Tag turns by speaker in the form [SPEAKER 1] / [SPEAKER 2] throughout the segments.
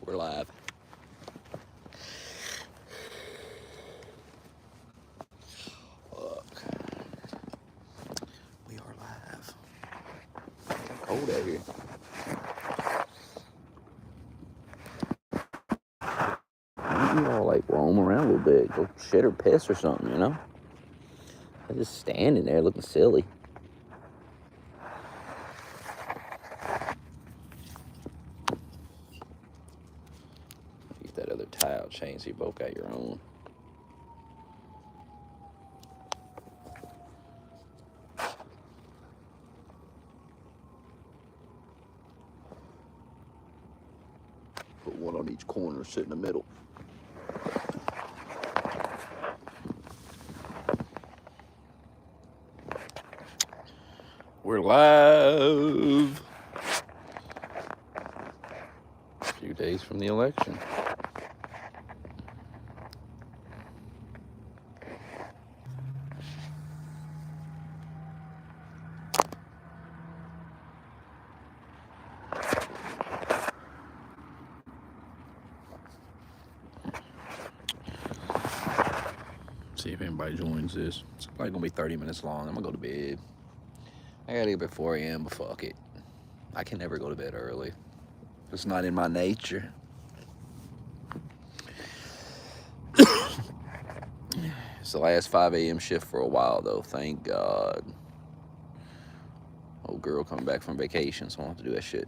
[SPEAKER 1] We're live. Look. We are live. It's cold out here. You all like roam around a little bit, go shit or piss or something, you know? I'm just standing there looking silly. Get that other tile chain so you both got your own. Put one on each corner, sit in the middle. We're live. A few days from the election. See if anybody joins this. It's probably gonna be 30 minutes long. I'm gonna go to bed. I gotta get up at 4 a.m., but fuck it. I can never go to bed early. It's not in my nature. It's the last 5 a.m. shift for a while, though. Thank God. Old girl coming back from vacation, so I don't have to do that shit.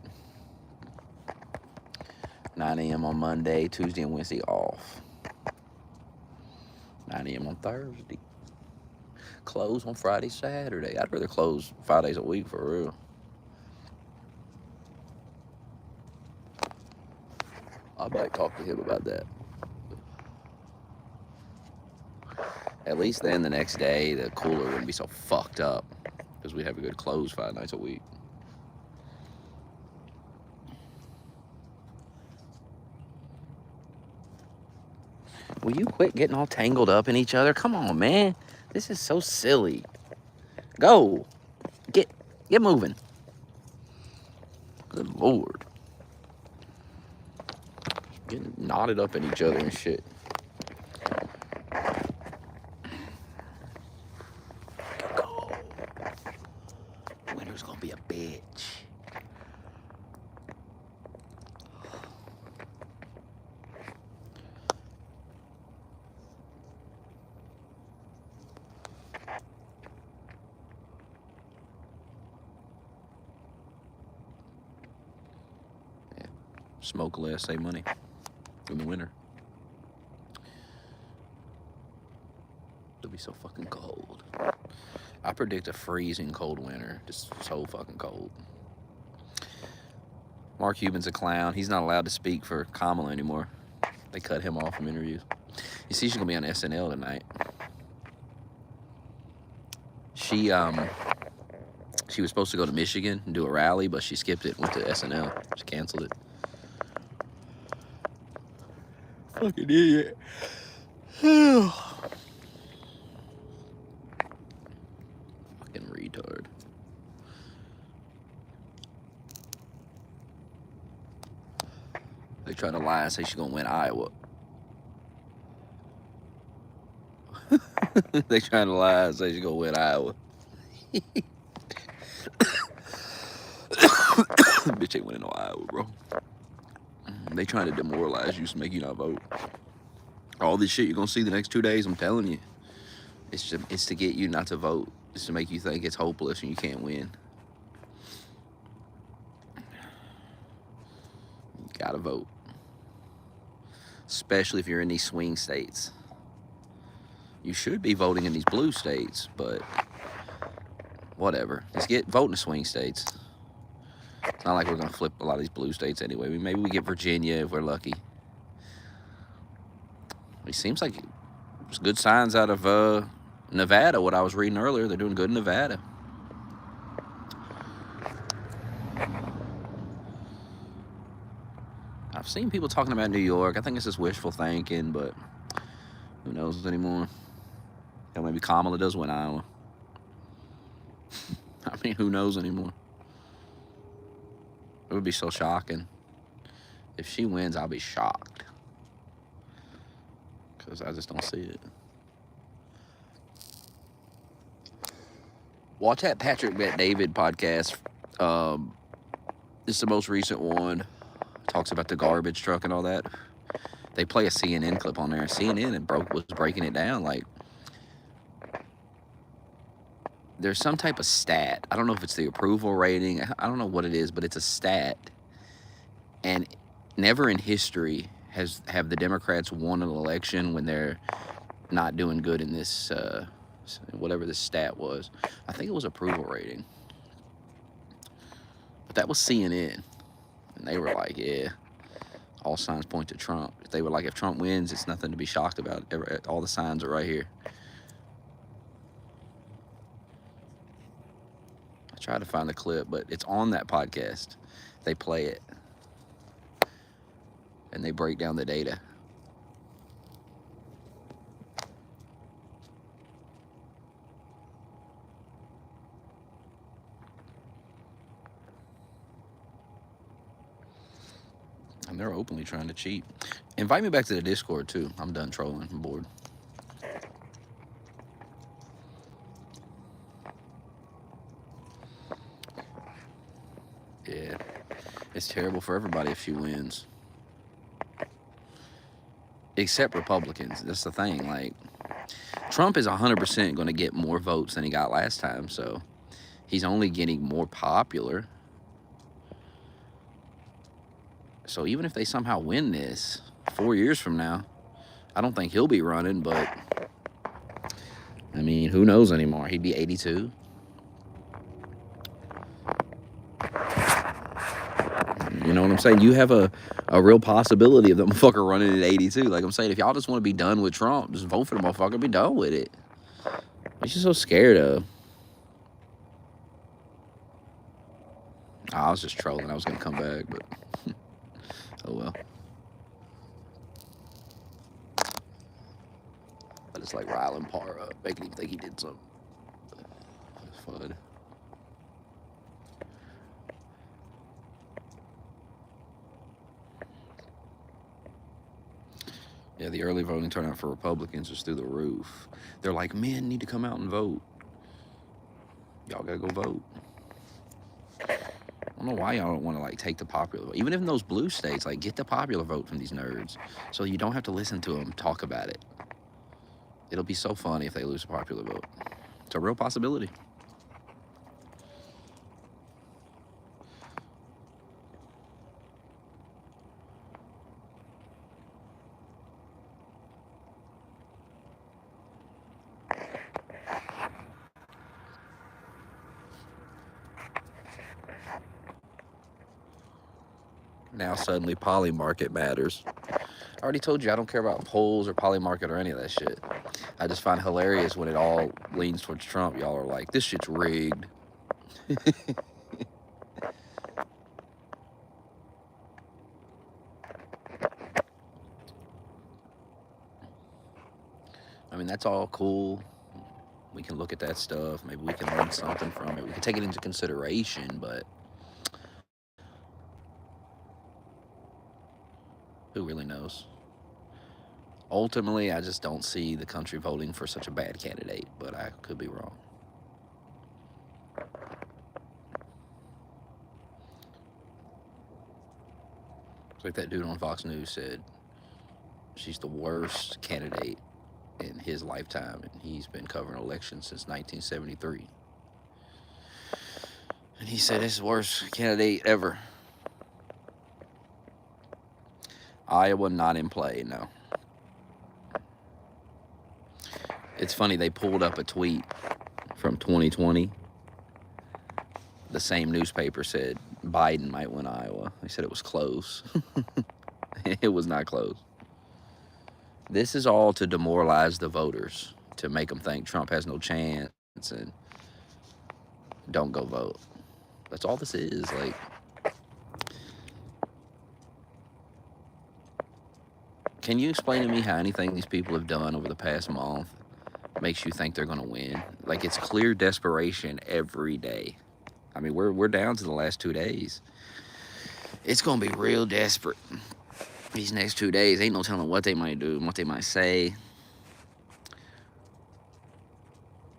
[SPEAKER 1] 9 a.m. on Monday, Tuesday and Wednesday off. 9 a.m. on Thursday. Close on Friday, Saturday. I'd rather close 5 days a week for real. I might talk to him about that. At least then the next day, the cooler wouldn't be so fucked up because we'd have a good close 5 nights a week. Will you quit getting all tangled up in each other? Come on, man. This is so silly. Go. Get moving. Good Lord. Getting knotted up in each other and shit. Go. Winter's gonna be a bitch. Smoke less, save money in the winter. It'll be so fucking cold. I predict a freezing cold winter. Just so fucking cold. Mark Cuban's a clown. He's not allowed to speak for Kamala anymore. They cut him off from interviews. You see, she's gonna be on SNL tonight. She was supposed to go to Michigan and do a rally, but she skipped it, went to SNL. She canceled it. Fucking idiot. Fucking retard. They try to lie and say she's gonna win Iowa. They trying to lie and say she's gonna win Iowa. Bitch ain't winning no Iowa, bro. They trying to demoralize you to make you not vote. All this shit you're gonna see the next 2 days, I'm telling you. It's to get you not to vote. It's to make you think it's hopeless and you can't win. You gotta vote. Especially if you're in these swing states. You should be voting in these blue states, but whatever. Just vote in the swing states. It's not like we're gonna flip a lot of these blue states anyway. Maybe we get Virginia if we're lucky. It seems like there's good signs out of Nevada. What I was reading earlier, they're doing good in Nevada. I've seen people talking about New York. I think it's just wishful thinking, but who knows anymore? Hell, maybe Kamala does win Iowa. I mean, who knows anymore? It would be so shocking If she wins, I'll be shocked. Because I just don't see it. Watch that Patrick Bet David podcast. This is the most recent one. Talks about the garbage truck and all that. They play a CNN clip on there. CNN was breaking it down. Like, there's some type of stat. I don't know if it's the approval rating. I don't know what it is, but it's a stat. And never in history have the Democrats won an election when they're not doing good in this, whatever the stat was. I think it was approval rating. But that was CNN. And they were like, yeah, all signs point to Trump. They were like, if Trump wins, it's nothing to be shocked about. All the signs are right here. I tried to find the clip, but it's on that podcast. They play it. And they break down the data. And they're openly trying to cheat. Invite me back to the Discord, too. I'm done trolling. I'm bored. Yeah. It's terrible for everybody if she wins. Except Republicans. That's the thing. Like, Trump is 100% going to get more votes than he got last time. So he's only getting more popular. So even if they somehow win this 4 years from now, I don't think he'll be running, but I mean, who knows anymore? He'd be 82. You know what I'm saying? You have a real possibility of the motherfucker running at 82. Like I'm saying, if y'all just want to be done with Trump, just vote for the motherfucker, be done with it. What you so scared of? I was just trolling. I was going to come back, but oh well. I just like riling Parr up, making him think he did something. It's fun. Yeah, the early voting turnout for Republicans is through the roof. They're like, men need to come out and vote. Y'all gotta go vote. I don't know why y'all don't want to like take the popular vote. Even in those blue states, like get the popular vote from these nerds, so you don't have to listen to them talk about it. It'll be so funny if they lose the popular vote. It's a real possibility. Now suddenly poly market matters. I already told you I don't care about polls or poly market or any of that shit. I just find it hilarious when it all leans towards Trump. Y'all are like, this shit's rigged. I mean, that's all cool. We can look at that stuff. Maybe we can learn something from it. We can take it into consideration, but who really knows? Ultimately, I just don't see the country voting for such a bad candidate, but I could be wrong. It's like that dude on Fox News said, she's the worst candidate in his lifetime, and he's been covering elections since 1973. And he said, this is the worst candidate ever. Iowa not in play, no. It's funny, they pulled up a tweet from 2020. The same newspaper said Biden might win Iowa. They said it was close. It was not close. This is all to demoralize the voters, to make them think Trump has no chance and don't go vote. That's all this is. Like, can you explain to me how anything these people have done over the past month makes you think they're going to win? Like, it's clear desperation every day. I mean, we're down to the last 2 days. It's going to be real desperate these next 2 days. Ain't no telling what they might do, what they might say.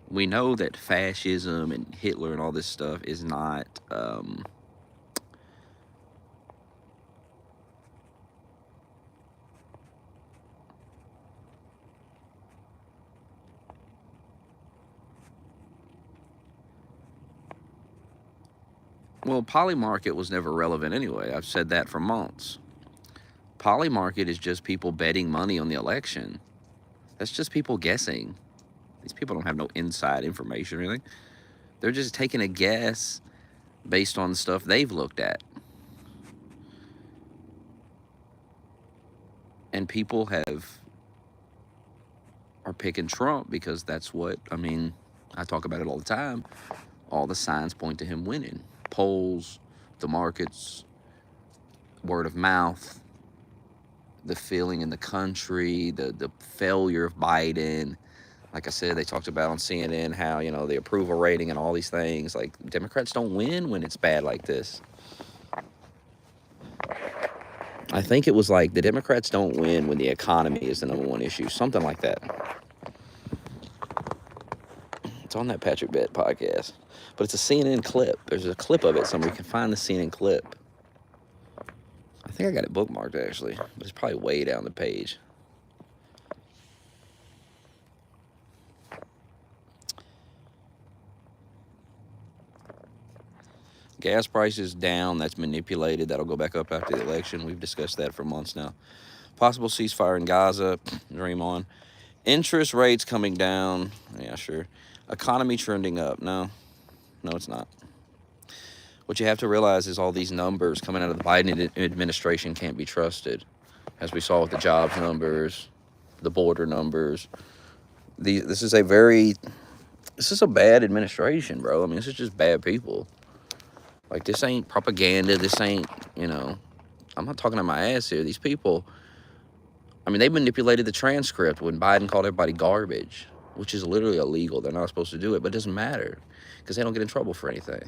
[SPEAKER 1] We know that fascism and Hitler and all this stuff is not well, polymarket was never relevant anyway. I've said that for months. Polymarket is just people betting money on the election. That's just people guessing. These people don't have no inside information or anything. They're just taking a guess based on the stuff they've looked at. And people are picking Trump because that's what, I mean, I talk about it all the time. All the signs point to him winning. Polls, the markets, word of mouth, the feeling in the country, the failure of Biden. Like I said, they talked about on CNN how, you know, the approval rating and all these things. Like, Democrats don't win when it's bad like this. I think it was like the Democrats don't win when the economy is the #1 issue. Something like that. It's on that Patrick Bett podcast. But it's a CNN clip. There's a clip of it somewhere. You can find the CNN clip. I think I got it bookmarked, actually. But it's probably way down the page. Gas prices down. That's manipulated. That'll go back up after the election. We've discussed that for months now. Possible ceasefire in Gaza. Dream on. Interest rates coming down. Yeah, sure. Economy trending up. No, it's not. What you have to realize is all these numbers coming out of the Biden administration can't be trusted. As we saw with the jobs numbers, the border numbers. This is a bad administration, bro. I mean, this is just bad people. Like, this ain't propaganda. This ain't, you know, I'm not talking on my ass here. These people, I mean, they manipulated the transcript when Biden called everybody garbage, which is literally illegal. They're not supposed to do it, but it doesn't matter because they don't get in trouble for anything.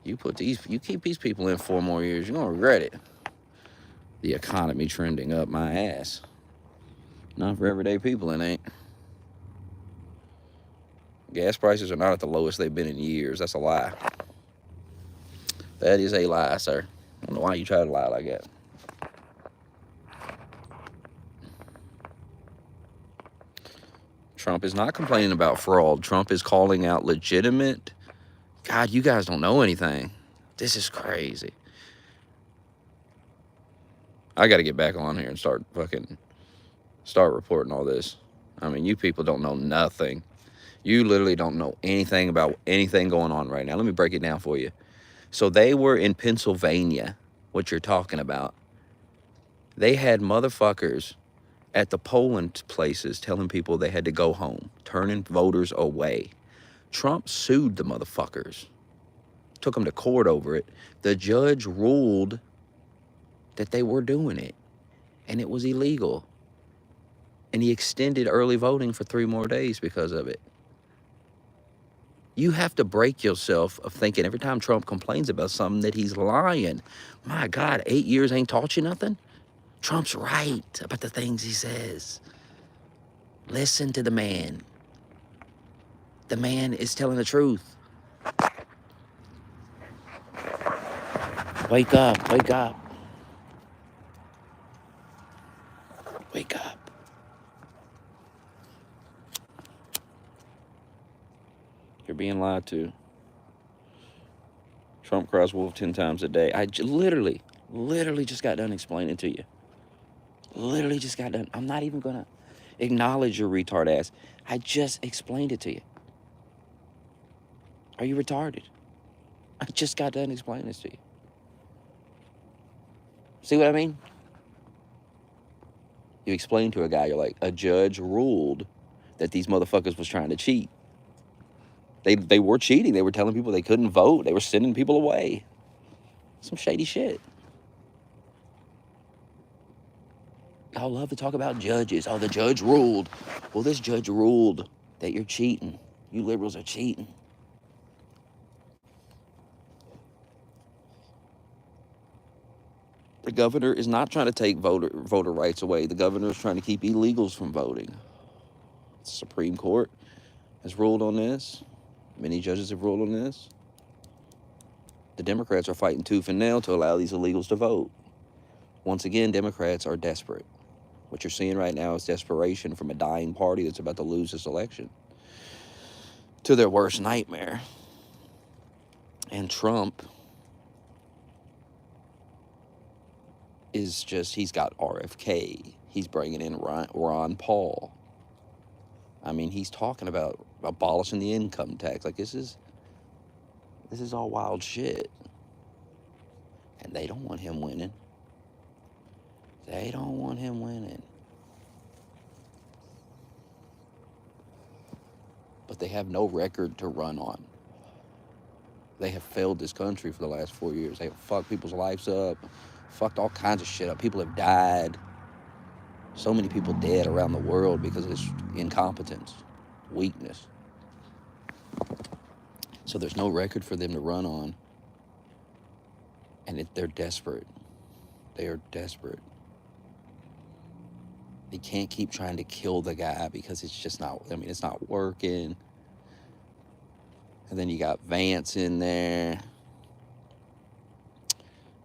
[SPEAKER 1] You keep these people in 4 more years, you're gonna regret it. The economy trending up my ass. Not for everyday people, it ain't. Gas prices are not at the lowest they've been in years. That's a lie. That is a lie, sir. I don't know why you try to lie like that. Trump is not complaining about fraud. Trump is calling out legitimate. God, you guys don't know anything. This is crazy. I got to get back on here and start reporting all this. I mean, you people don't know nothing. You literally don't know anything about anything going on right now. Let me break it down for you. So they were in Pennsylvania, what you're talking about. They had motherfuckers at the polling places telling people they had to go home, turning voters away. Trump sued the motherfuckers, took them to court over it. The judge ruled that they were doing it, and it was illegal. And he extended early voting for 3 more days because of it. You have to break yourself of thinking every time Trump complains about something that he's lying. My God, 8 years ain't taught you nothing? Trump's right about the things he says. Listen to the man. The man is telling the truth. Wake up, wake up. Wake up. You're being lied to. Trump cries wolf 10 times a day. I literally just got done explaining to you. Literally just got done. I'm not even going to acknowledge your retard ass. I just explained it to you. Are you retarded? I just got done explaining this to you. See what I mean? You explain to a guy, you're like, a judge ruled that these motherfuckers was trying to cheat. They were cheating. They were telling people they couldn't vote. They were sending people away. Some shady shit. Y'all love to talk about judges. Oh, the judge ruled. Well, this judge ruled that you're cheating. You liberals are cheating. The governor is not trying to take voter rights away. The governor is trying to keep illegals from voting. The Supreme Court has ruled on this. Many judges have ruled on this. The Democrats are fighting tooth and nail to allow these illegals to vote. Once again, Democrats are desperate. What you're seeing right now is desperation from a dying party that's about to lose this election to their worst nightmare. And Trump is just, he's got RFK. He's bringing in Ron Paul. I mean, he's talking about abolishing the income tax. Like, this is all wild shit. And they don't want him winning. They don't want him winning. But they have no record to run on. They have failed this country for the last 4 years. They have fucked people's lives up, fucked all kinds of shit up. People have died. So many people dead around the world because of this incompetence, weakness. So there's no record for them to run on. And they're desperate. They are desperate. They can't keep trying to kill the guy because it's just not, I mean, it's not working. And then you got Vance in there.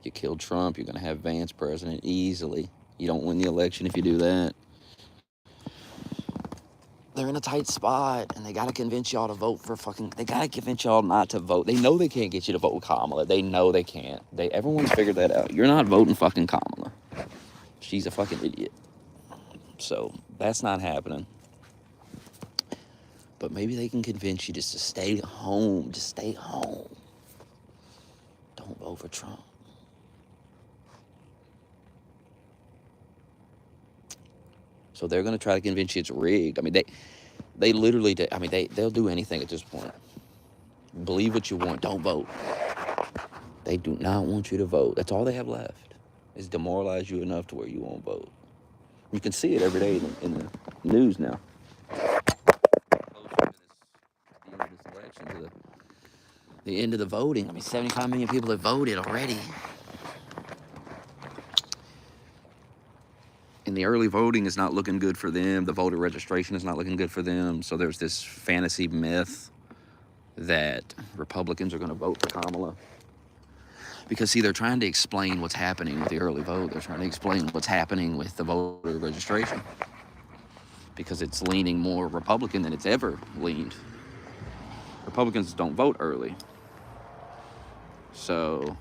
[SPEAKER 1] You kill Trump, you're going to have Vance president easily. You don't win the election if you do that. They're in a tight spot, and they got to convince y'all to vote for they got to convince y'all not to vote. They know they can't get you to vote with Kamala. They know they can't. Everyone's figured that out. You're not voting fucking Kamala. She's a fucking idiot. So that's not happening. But maybe they can convince you just to stay home. Just stay home. Don't vote for Trump. So they're going to try to convince you it's rigged. I mean, they literally, I mean, they'll do anything at this point. Believe what you want. Don't vote. They do not want you to vote. That's all they have left, is demoralize you enough to where you won't vote. You can see it every day in the news now. The end of the voting. I mean, 75 million people have voted already. And the early voting is not looking good for them. The voter registration is not looking good for them. So there's this fantasy myth that Republicans are going to vote for Kamala. Because, see, they're trying to explain what's happening with the early vote. They're trying to explain what's happening with the voter registration. Because it's leaning more Republican than it's ever leaned. Republicans don't vote early. So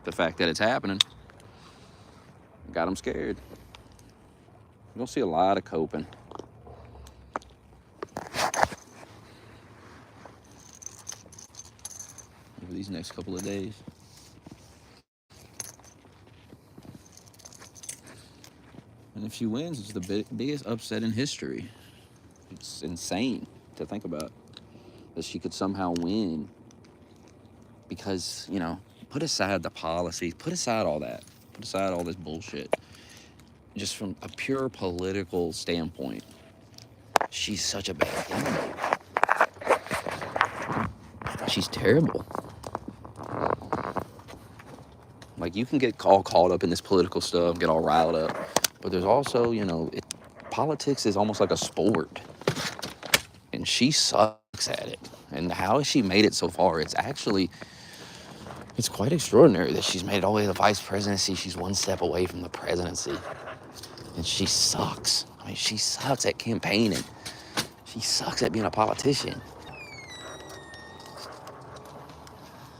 [SPEAKER 1] the fact that it's happening got them scared. You'll see a lot of coping. Over these next couple of days. And if she wins, it's the biggest upset in history. It's insane to think about that she could somehow win. Because, you know, put aside the policies, put aside all that, put aside all this bullshit. Just from a pure political standpoint, she's such a bad candidate. She's terrible. Like, you can get all caught up in this political stuff, get all riled up, but there's also, you know, politics is almost like a sport, and she sucks at it. And how has she made it so far? It's quite extraordinary that she's made it all the way to the vice presidency. She's one step away from the presidency. And she sucks. I mean, she sucks at campaigning. She sucks at being a politician.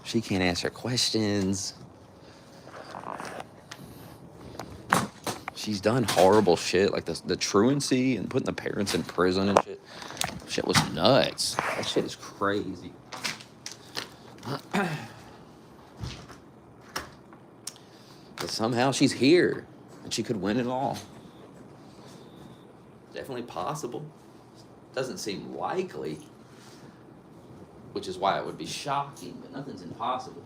[SPEAKER 1] She can't answer questions. She's done horrible shit, like the truancy and putting the parents in prison and shit. Shit was nuts. That shit is crazy. But somehow she's here, and she could win it all. Definitely possible. Doesn't seem likely, which is why it would be shocking, but nothing's impossible.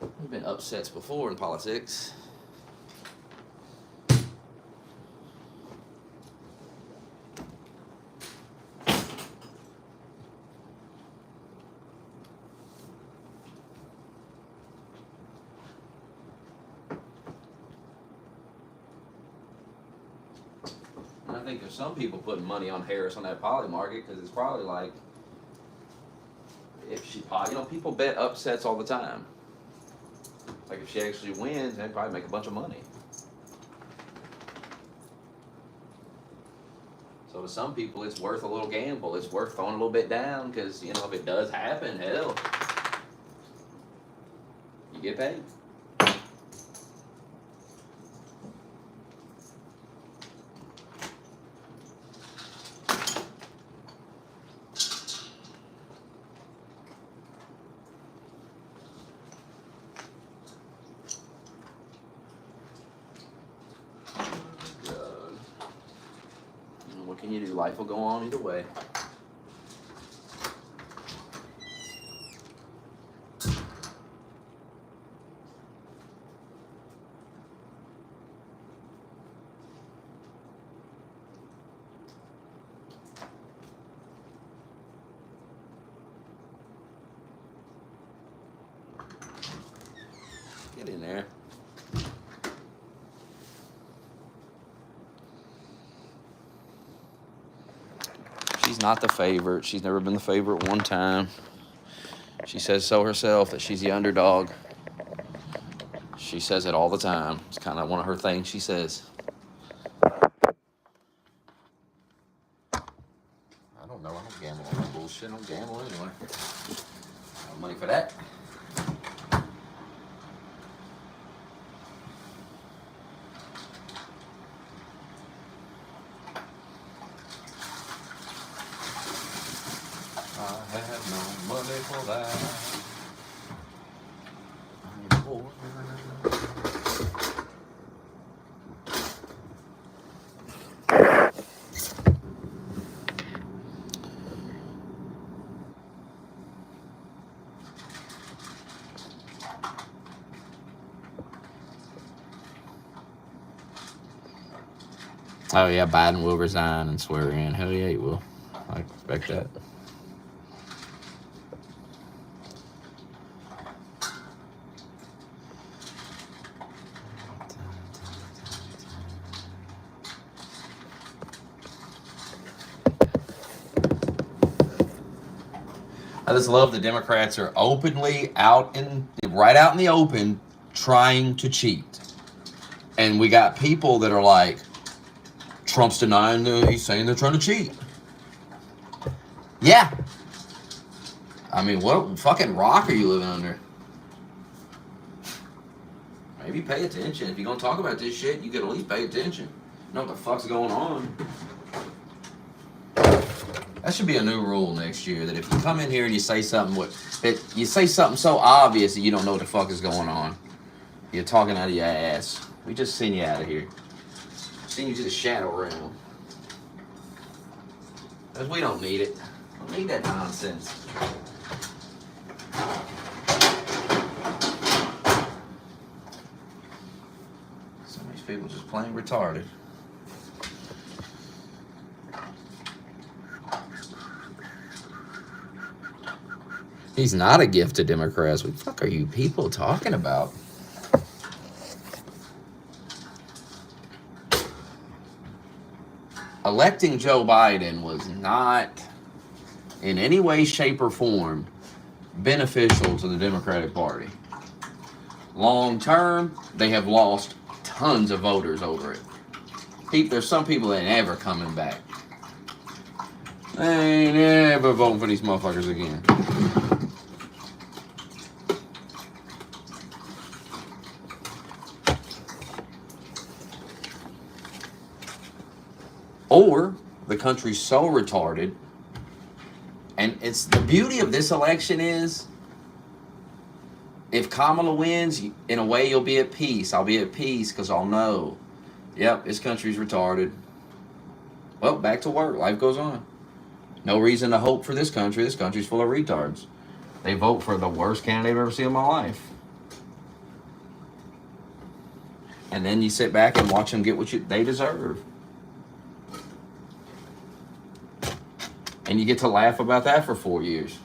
[SPEAKER 1] There's been upsets before in politics. think there's some people putting money on Harris on that poly market because it's probably like, if she, people bet upsets all the time. Like if she actually wins, they'd probably make a bunch of money. So to some people, it's worth a little gamble. It's worth throwing a little bit down because, if it does happen, hell, you get paid. What can you do? Life will go on either way. Get in there. She's not the favorite. She's never been the favorite one time. She says so herself, that she's the underdog. She says it all the time. It's kind of one of her things she says. I don't know. I don't gamble on that bullshit. I don't gamble anyway. I have money for that. I have no money for that. Oh yeah, Biden will resign and swear in. Hell yeah, he will. I expect that. I just love the Democrats are openly right out in the open trying to cheat. And we got people that are like, Trump's denying he's saying they're trying to cheat. Yeah. I mean, what fucking rock are you living under? Maybe pay attention. If you're going to talk about this shit, you could at least pay attention. Know what the fuck's going on. That should be a new rule next year, that if you come in here and you say something so obvious that you don't know what the fuck is going on, you're talking out of your ass. We just send you out of here. Send you to the shadow realm. Because we don't need it. We don't need that nonsense. Some of these people just plain retarded. He's not a gift to Democrats. What the fuck are you people talking about? Electing Joe Biden was not in any way, shape, or form beneficial to the Democratic Party. Long term, they have lost tons of voters over it. There's some people that ain't ever coming back. They ain't ever voting for these motherfuckers again. Or the country's so retarded, and it's the beauty of this election is, if Kamala wins, in a way you'll be at peace. I'll be at peace because I'll know, yep, this country's retarded. Well, back to work. Life goes on. No reason to hope for this country. This country's full of retards. They vote for the worst candidate I've ever seen in my life. And then you sit back and watch them get what they deserve. And you get to laugh about that for 4 years.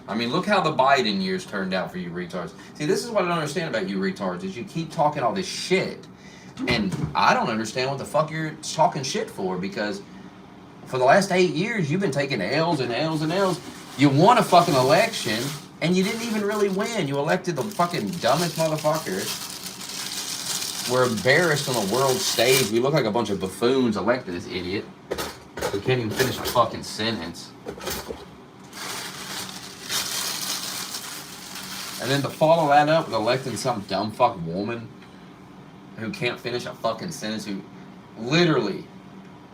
[SPEAKER 1] I mean, look how the Biden years turned out for you retards. See, this is what I don't understand about you retards, is you keep talking all this shit. And I don't understand what the fuck you're talking shit for, because for the last 8 years, you've been taking L's and L's and L's. You won a fucking election, and you didn't even really win. You elected the fucking dumbest motherfucker. We're embarrassed on the world stage. We look like a bunch of buffoons elected this idiot. We can't even finish a fucking sentence. And then to follow that up with electing some dumb fuck woman who can't finish a fucking sentence, who literally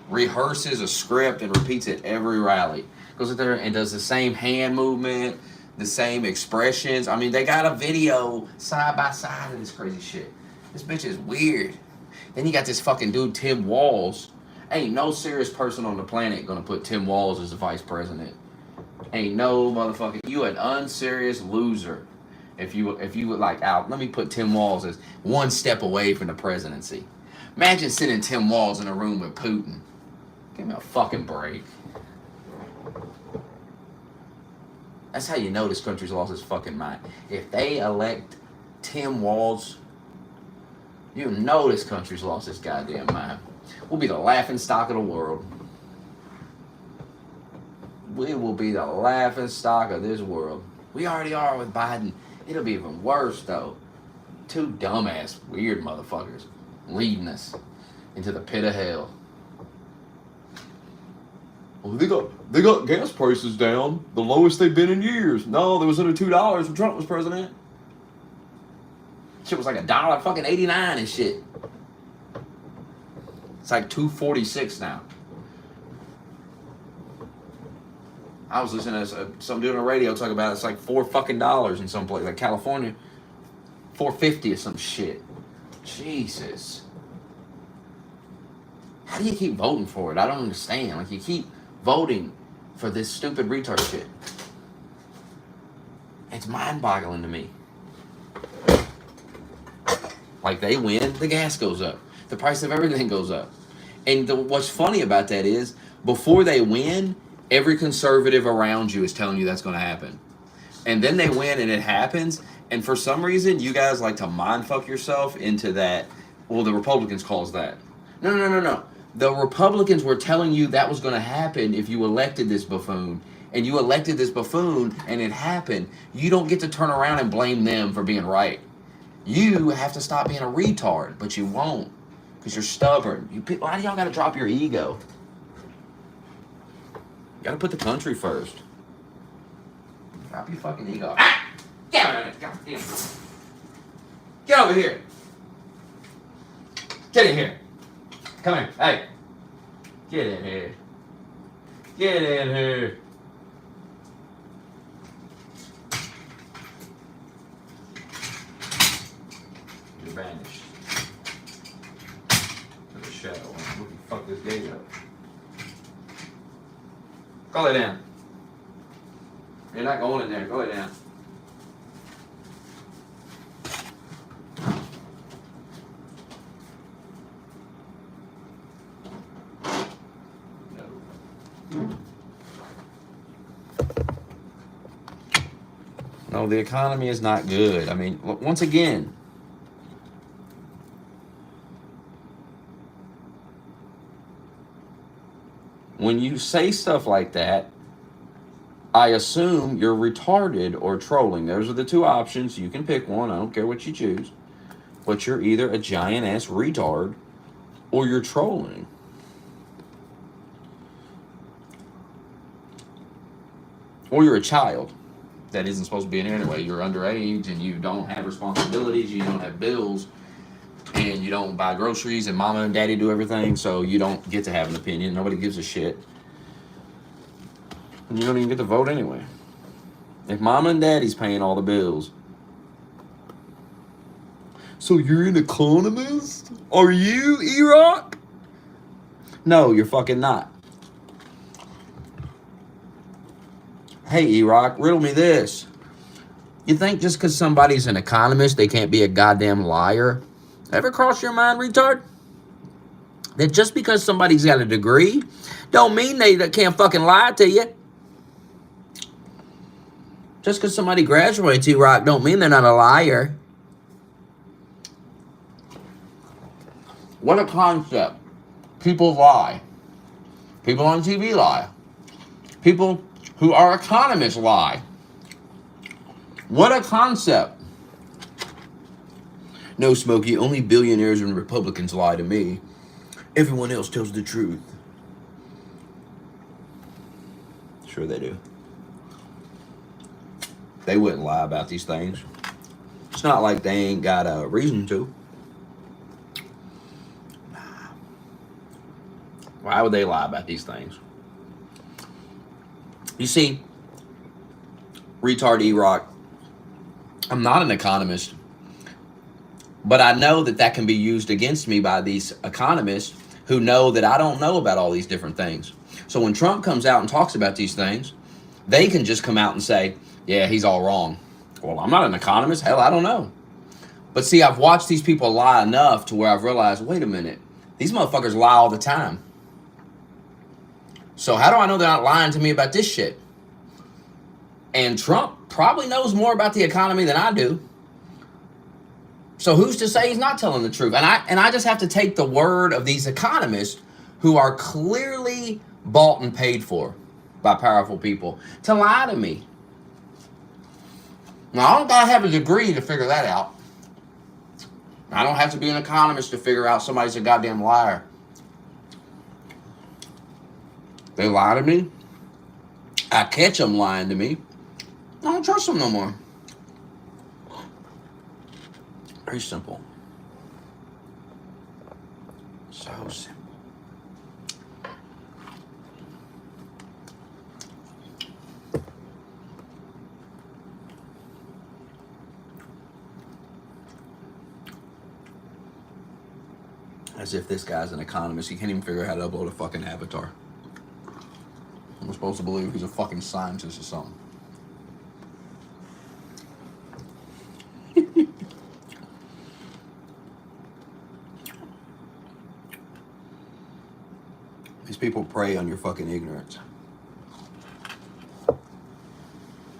[SPEAKER 1] rehearses a script and repeats it every rally. Goes up there and does the same hand movement, the same expressions. I mean, they got a video side by side of this crazy shit. This bitch is weird. Then you got this fucking dude, Tim Walz. Ain't no serious person on the planet gonna put Tim Walz as the vice president. Ain't no motherfucker. You an unserious loser. If you would like out, let me put Tim Walz as one step away from the presidency. Imagine sitting Tim Walz in a room with Putin. Give me a fucking break. That's how you know this country's lost its fucking mind. If they elect Tim Walz, you know this country's lost its goddamn mind. We'll be the laughing stock of the world. We will be the laughing stock of this world. We already are with Biden. It'll be even worse, though. Two dumbass, weird motherfuckers leading us into the pit of hell. Well, they got gas prices down, the lowest they've been in years. No, there was under $2 when Trump was president. Shit was like $1.89 and shit. It's like $2.46 now. I was listening to some dude on the radio talk about it's like $4 in some place, like California, $4.50 or some shit. Jesus. How do you keep voting for it? I don't understand. Like, you keep voting for this stupid retard shit. It's mind-boggling to me. Like, they win, the gas goes up. The price of everything goes up. And what's funny about that is, before they win, every conservative around you is telling you that's going to happen. And then they win and it happens. And for some reason, you guys like to mindfuck yourself into that. Well, the Republicans calls that. No. The Republicans were telling you that was going to happen if you elected this buffoon. And you elected this buffoon and it happened. You don't get to turn around and blame them for being right. You have to stop being a retard, but you won't. Because you're stubborn. Why do y'all got to drop your ego? You gotta put the country first. Drop your fucking ego. Ah! Get over here. Goddamn. Get over here. Get in here. Come here. Hey. Get in here. Get in here. You're banished. To the shadow. We can fuck this gate up. Go lay down. You're not going in there. Go lay down. No, the economy is not good. I mean, once again, when you say stuff like that, I assume you're retarded or trolling. Those are the two options. You can pick one. I don't care what you choose. But you're either a giant-ass retard or you're trolling. Or you're a child that isn't supposed to be in here anyway. You're underage and you don't have responsibilities. You don't have bills. And you don't buy groceries, and mama and daddy do everything, so you don't get to have an opinion. Nobody gives a shit. And you don't even get to vote anyway. If mama and daddy's paying all the bills. So you're an economist? Are you, E-Rock? No, you're fucking not. Hey, E-Rock, riddle me this. You think just because somebody's an economist, they can't be a goddamn liar? Ever cross your mind, retard? That just because somebody's got a degree, don't mean they can't fucking lie to you. Just because somebody graduates, E-Rock, don't mean they're not a liar. What a concept. People lie. People on TV lie. People who are economists lie. What a concept. No, Smokey, only billionaires and Republicans lie to me. Everyone else tells the truth. Sure they do. They wouldn't lie about these things. It's not like they ain't got a reason to. Why would they lie about these things? You see, retard E-Rock, I'm not an economist, but I know that that can be used against me by these economists who know that I don't know about all these different things. So when Trump comes out and talks about these things, they can just come out and say, yeah, he's all wrong. Well, I'm not an economist. Hell, I don't know. But see, I've watched these people lie enough to where I've realized, wait a minute, these motherfuckers lie all the time. So how do I know they're not lying to me about this shit? And Trump probably knows more about the economy than I do. So who's to say he's not telling the truth? And I just have to take the word of these economists who are clearly bought and paid for by powerful people to lie to me. Now, I don't gotta have a degree to figure that out. I don't have to be an economist to figure out somebody's a goddamn liar. They lie to me. I catch them lying to me. I don't trust them no more. Very simple. So simple. As if this guy's an economist. He can't even figure out how to upload a fucking avatar. I'm supposed to believe he's a fucking scientist or something. These people prey on your fucking ignorance.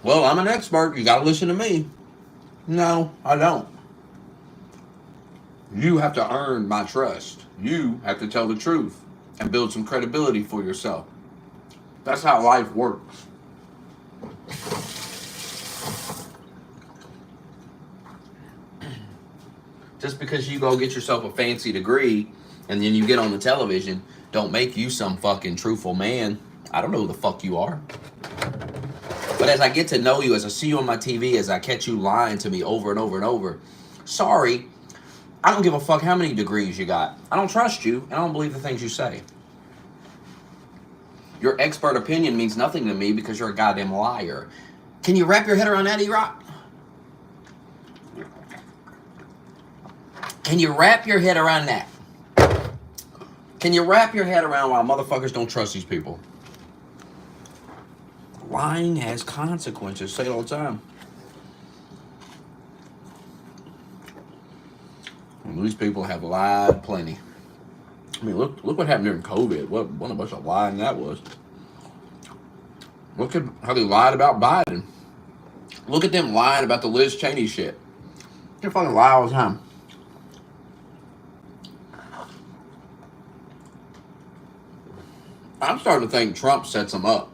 [SPEAKER 1] Well, I'm an expert. You gotta listen to me. No, I don't. You have to earn my trust. You have to tell the truth and build some credibility for yourself. That's how life works. Just because you go get yourself a fancy degree and then you get on the television, don't make you some fucking truthful man. I don't know who the fuck you are. But as I get to know you, as I see you on my TV, as I catch you lying to me over and over and over, sorry, I don't give a fuck how many degrees you got. I don't trust you, and I don't believe the things you say. Your expert opinion means nothing to me because you're a goddamn liar. Can you wrap your head around that, E-Rock? Can you wrap your head around that? Can you wrap your head around why motherfuckers don't trust these people? Lying has consequences. Say it all the time. And these people have lied plenty. I mean, look what happened during COVID. What a bunch of lying that was. Look at how they lied about Biden. Look at them lying about the Liz Cheney shit. They fucking lie all the time. I'm starting to think Trump sets them up.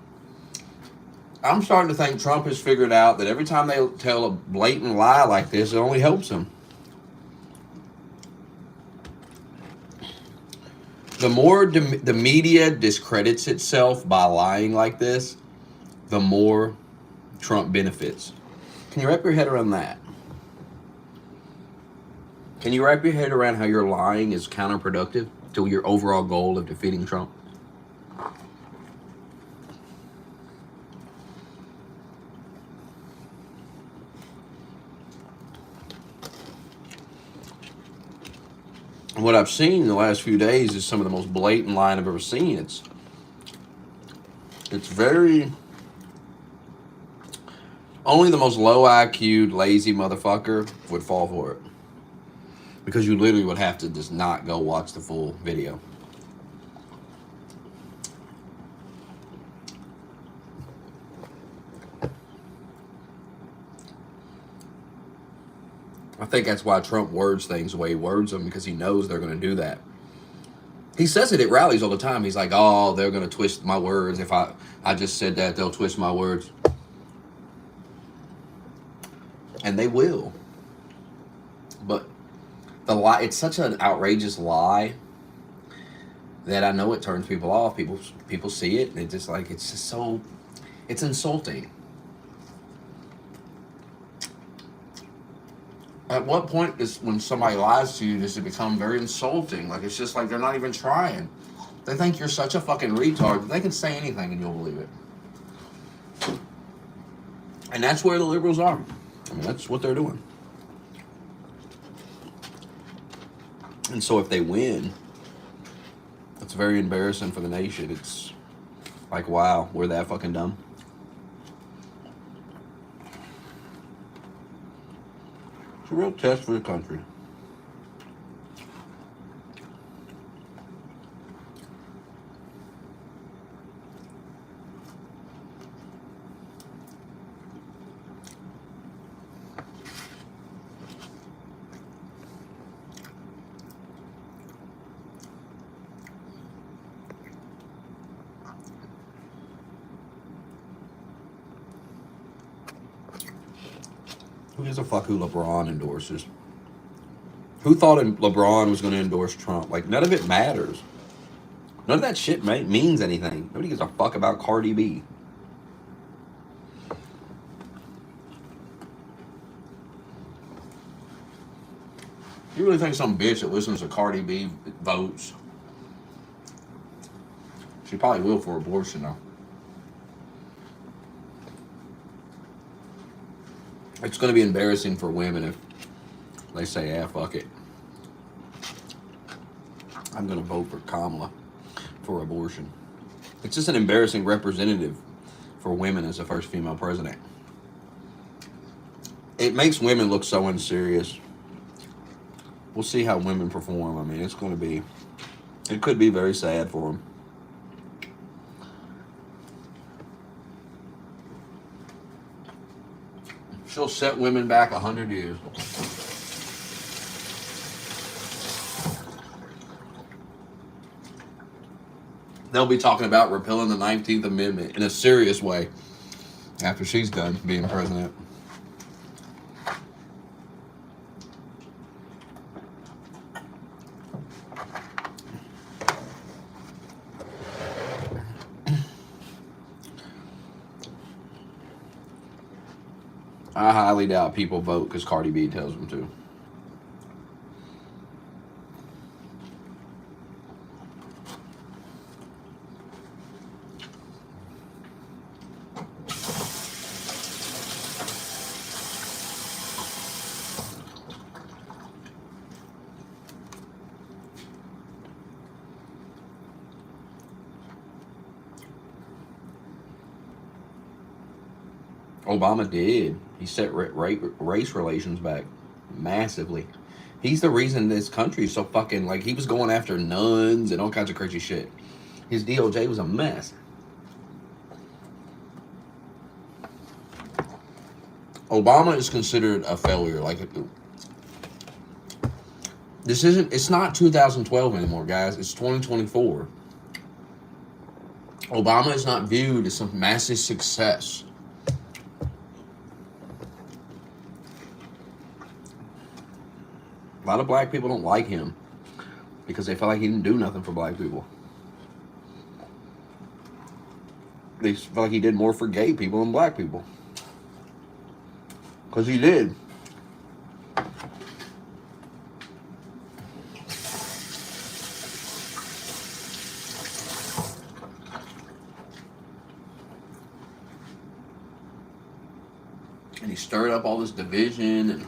[SPEAKER 1] I'm starting to think Trump has figured out that every time they tell a blatant lie like this, it only helps him. The more the media discredits itself by lying like this, the more Trump benefits. Can you wrap your head around that? Can you wrap your head around how your lying is counterproductive to your overall goal of defeating Trump? What I've seen in the last few days is some of the most blatant lying I've ever seen. It's very... Only the most low IQ'd, lazy motherfucker would fall for it. Because you literally would have to just not go watch the full video. I think that's why Trump words things the way he words them, because he knows they're going to do that. He says it at rallies all the time. He's like, oh, they're going to twist my words. If I just said that, they'll twist my words. And they will. But the lie, it's such an outrageous lie that I know it turns people off. People see it, and it's just like, it's just so, it's insulting. At what point is when somebody lies to you does it become very insulting? Like, it's just like they're not even trying. They think you're such a fucking retard that they can say anything and you'll believe it. And that's where the liberals are. I mean, that's what they're doing. And so if they win, it's very embarrassing for the nation. It's like, wow, we're that fucking dumb. It's a real test for the country. Who gives a fuck who LeBron endorses? Who thought LeBron was going to endorse Trump? Like, none of it matters. None of that shit means anything. Nobody gives a fuck about Cardi B. You really think some bitch that listens to Cardi B votes? She probably will for abortion, though. It's going to be embarrassing for women if they say, yeah, fuck it. I'm going to vote for Kamala for abortion. It's just an embarrassing representative for women as the first female president. It makes women look so unserious. We'll see how women perform. I mean, it's going to be, it could be very sad for them. She'll set women back 100 years. They'll be talking about repealing the 19th Amendment in a serious way after she's done being president. I highly doubt people vote because Cardi B tells them to. Obama did. He set race relations back massively. He's the reason this country is so fucking, like, he was going after nuns and all kinds of crazy shit. His DOJ was a mess. Obama is considered a failure. Like, it's not 2012 anymore, guys. It's 2024. Obama is not viewed as some massive success. A lot of black people don't like him because they feel like he didn't do nothing for black people. They feel like he did more for gay people than black people. Because he did. And he stirred up all this division and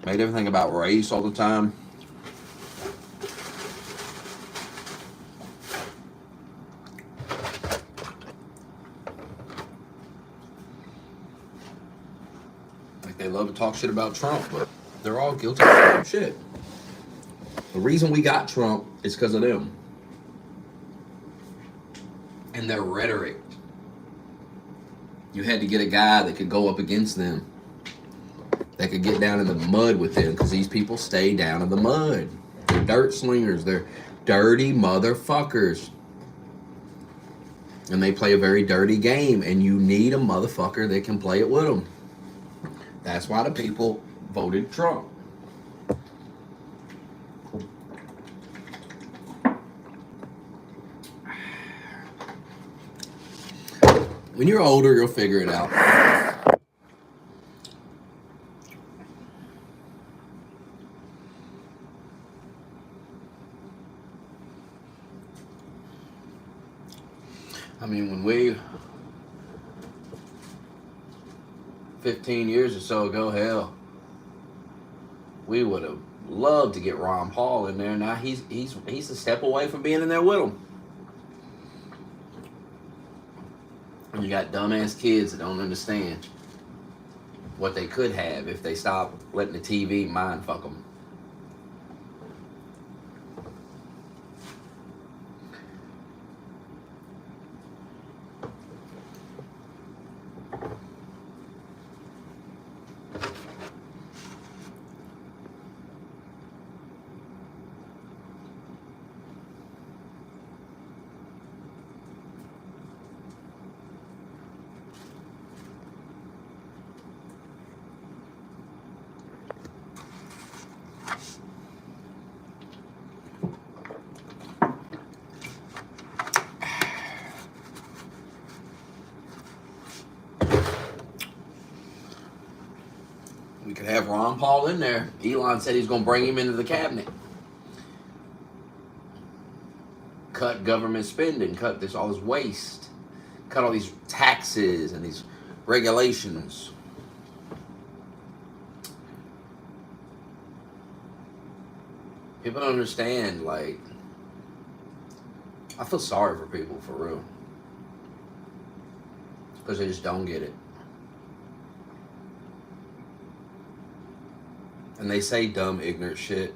[SPEAKER 1] made everything about race all the time. Like, they love to talk shit about Trump, but they're all guilty of the same shit. The reason we got Trump is because of them. And their rhetoric. You had to get a guy that could go up against them, that could get down in the mud with them, because these people stay down in the mud. They're dirt slingers. dirty motherfuckers. And they play a very dirty game, and you need a motherfucker that can play it with them. That's why the people voted Trump. When you're older, you'll figure it out. I mean, when we 15 years or so ago, hell, we would have loved to get Ron Paul in there. Now he's a step away from being in there with him. And you got dumbass kids that don't understand what they could have if they stop letting the TV mind fuck them. We could have Ron Paul in there. Elon said he's going to bring him into the cabinet. Cut government spending, cut all this waste, cut all these taxes and these regulations. People don't understand, like, I feel sorry for people, for real. Because they just don't get it. And they say dumb, ignorant shit,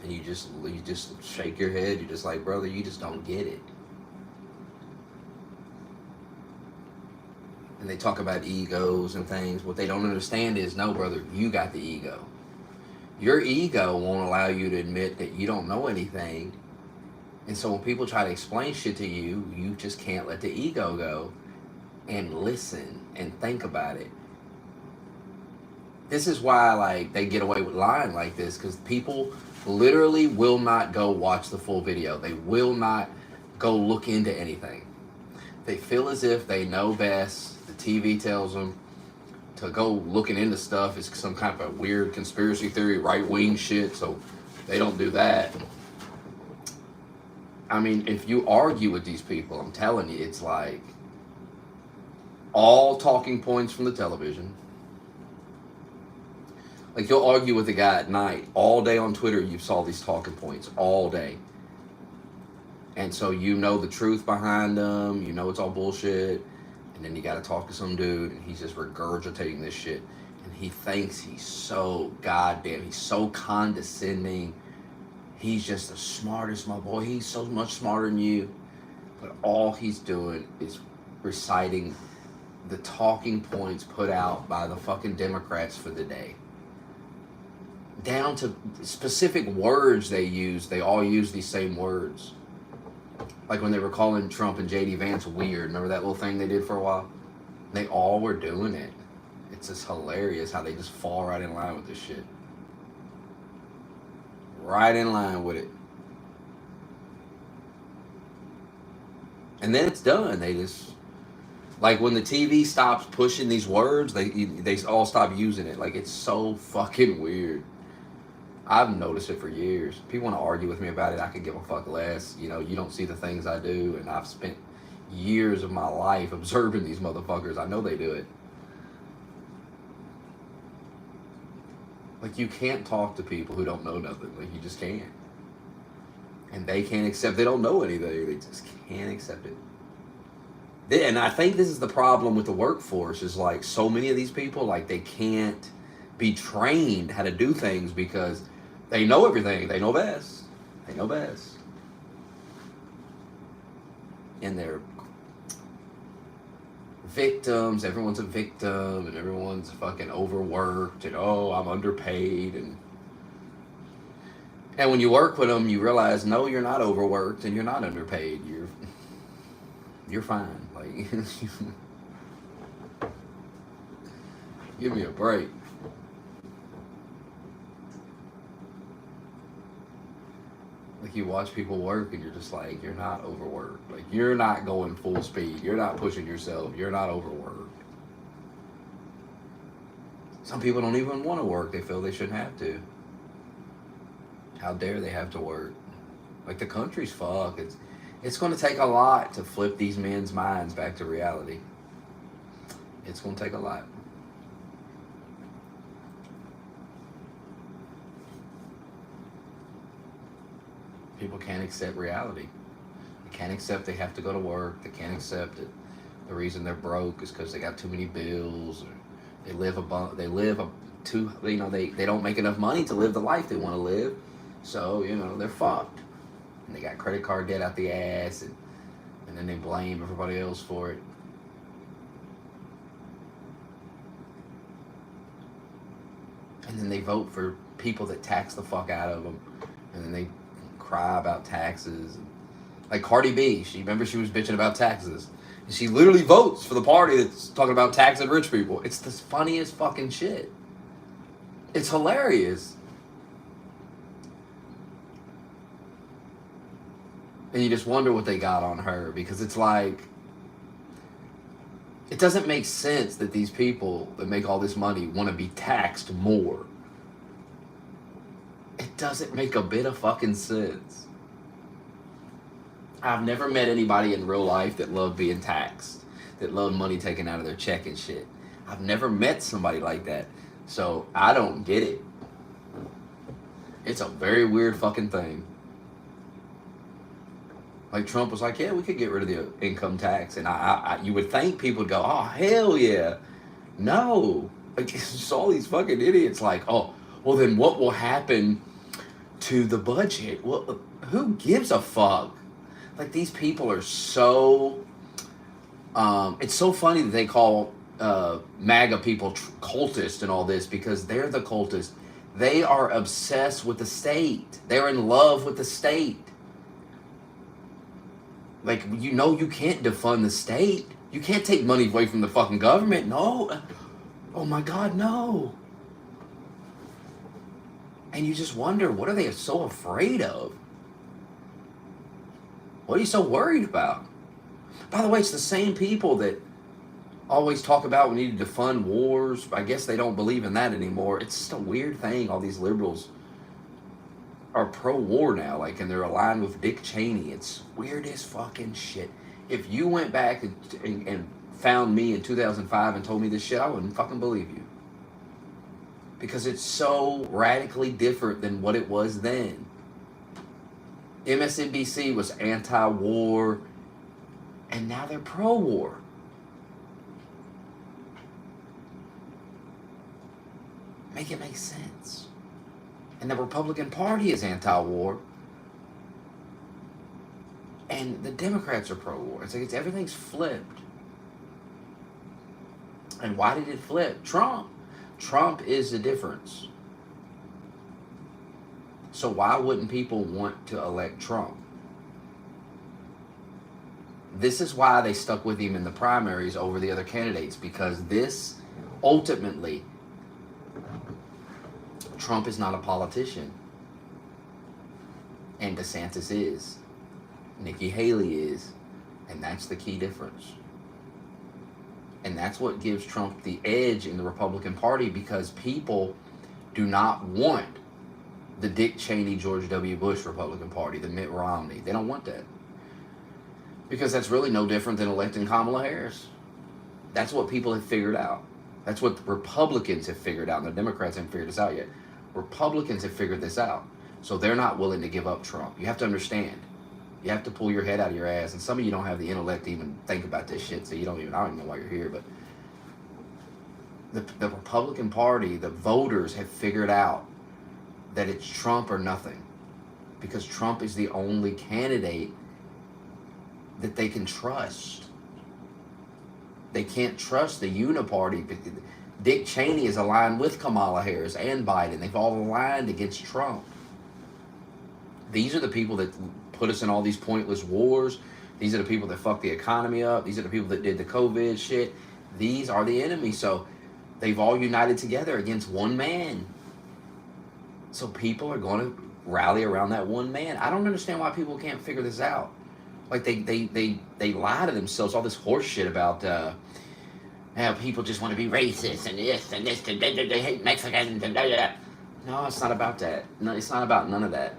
[SPEAKER 1] and you just shake your head. You're just like, brother, you just don't get it. And they talk about egos and things. What they don't understand is, no, brother, you got the ego. Your ego won't allow you to admit that you don't know anything. And so when people try to explain shit to you, you just can't let the ego go and listen and think about it. This is why, like, they get away with lying like this, because people literally will not go watch the full video. They will not go look into anything. They feel as if they know best. The TV tells them to go looking into stuff. It's some kind of a weird conspiracy theory, right-wing shit, so they don't do that. I mean, if you argue with these people, I'm telling you, it's like all talking points from the television. Like, you'll argue with a guy at night. All day on Twitter, you saw these talking points. All day. And so you know the truth behind them. You know it's all bullshit. And then you got to talk to some dude, and he's just regurgitating this shit. And he thinks he's so goddamn, he's so condescending. He's just the smartest, my boy. He's so much smarter than you. But all he's doing is reciting the talking points put out by the fucking Democrats for the day. Down to specific words they use. They all use these same words. Like when they were calling Trump and J.D. Vance weird. Remember that little thing they did for a while? They all were doing it. It's just hilarious how they just fall right in line with this shit. Right in line with it. And then it's done. They just, like, when the TV stops pushing these words, they all stop using it. Like, it's so fucking weird. I've noticed it for years. People want to argue with me about it. I could give a fuck less. You know, you don't see the things I do, and I've spent years of my life observing these motherfuckers. I know they do it. Like, you can't talk to people who don't know nothing. Like, you just can't. And they can't accept, they don't know anything. They just can't accept it. And I think this is the problem with the workforce, is like, so many of these people, like, they can't be trained how to do things because they know everything. They know best. They know best. And they're victims. Everyone's a victim, and everyone's fucking overworked, and oh, I'm underpaid, And when you work with them, you realize, no, you're not overworked and you're not underpaid. You're fine. Like, give me a break. Like, you watch people work and you're just like, you're not overworked. Like, you're not going full speed. You're not pushing yourself. You're not overworked. Some people don't even want to work. They feel they shouldn't have to. How dare they have to work? Like, the country's fucked. It's going to take a lot to flip these men's minds back to reality. It's going to take a lot. People can't accept reality. They can't accept they have to go to work. They can't accept it. The reason they're broke is because they got too many bills, or they don't make enough money to live the life they want to live. So, they're fucked. And they got credit card debt out the ass, and then they blame everybody else for it. And then they vote for people that tax the fuck out of them. And then they cry about taxes. Like Cardi B, remember she was bitching about taxes. And she literally votes for the party that's talking about taxing rich people. It's the funniest fucking shit. It's hilarious. And you just wonder what they got on her, because it's like, it doesn't make sense that these people that make all this money want to be taxed more. It doesn't make a bit of fucking sense. I've never met anybody in real life that loved being taxed, that loved money taken out of their check and shit. I've never met somebody like that. So I don't get it. It's a very weird fucking thing. Like, Trump was like, yeah, we could get rid of the income tax. And you would think people would go, oh, hell yeah. No. Like, it's just all these fucking idiots like, oh, well, then what will happen to the budget? Well, who gives a fuck? Like, these people are so... it's so funny that they call MAGA people cultists and all this, because they're the cultists. They are obsessed with the state. They're in love with the state. Like, you can't defund the state. You can't take money away from the fucking government. No. Oh my God, no. And you just wonder, what are they so afraid of? What are you so worried about? By the way, it's the same people that always talk about we need to defund wars. I guess they don't believe in that anymore. It's just a weird thing. All these liberals are pro-war now, like, and they're aligned with Dick Cheney. It's weird as fucking shit. If you went back and found me in 2005 and told me this shit, I wouldn't fucking believe you. Because it's so radically different than what it was then. MSNBC was anti-war, and now they're pro-war. Make it make sense. And the Republican Party is anti-war, and the Democrats are pro-war. It's like everything's flipped. And why did it flip? Trump. Trump is the difference. So why wouldn't people want to elect Trump? This is why they stuck with him in the primaries over the other candidates, because this, ultimately, Trump is not a politician. And DeSantis is. Nikki Haley is. And that's the key difference. And that's what gives Trump the edge in the Republican Party, because people do not want the Dick Cheney, George W. Bush Republican Party, the Mitt Romney. They don't want that. Because that's really no different than electing Kamala Harris. That's what people have figured out. That's what the Republicans have figured out, and the Democrats haven't figured this out yet. Republicans have figured this out. So they're not willing to give up Trump. You have to understand. You have to pull your head out of your ass. And some of you don't have the intellect to even think about this shit, so I don't even know why you're here. But the Republican Party, the voters have figured out that it's Trump or nothing. Because Trump is the only candidate that they can trust. They can't trust the uniparty. Dick Cheney is aligned with Kamala Harris and Biden. They've all aligned against Trump. These are the people that put us in all these pointless wars. These are the people that fucked the economy up. These are the people that did the COVID shit. These are the enemy. So they've all united together against one man. So people are going to rally around that one man. I don't understand why people can't figure this out. Like they lie to themselves, all this horse shit about how people just want to be racist and this and this and they hate Mexicans and No, it's not about that. No, it's not about none of that.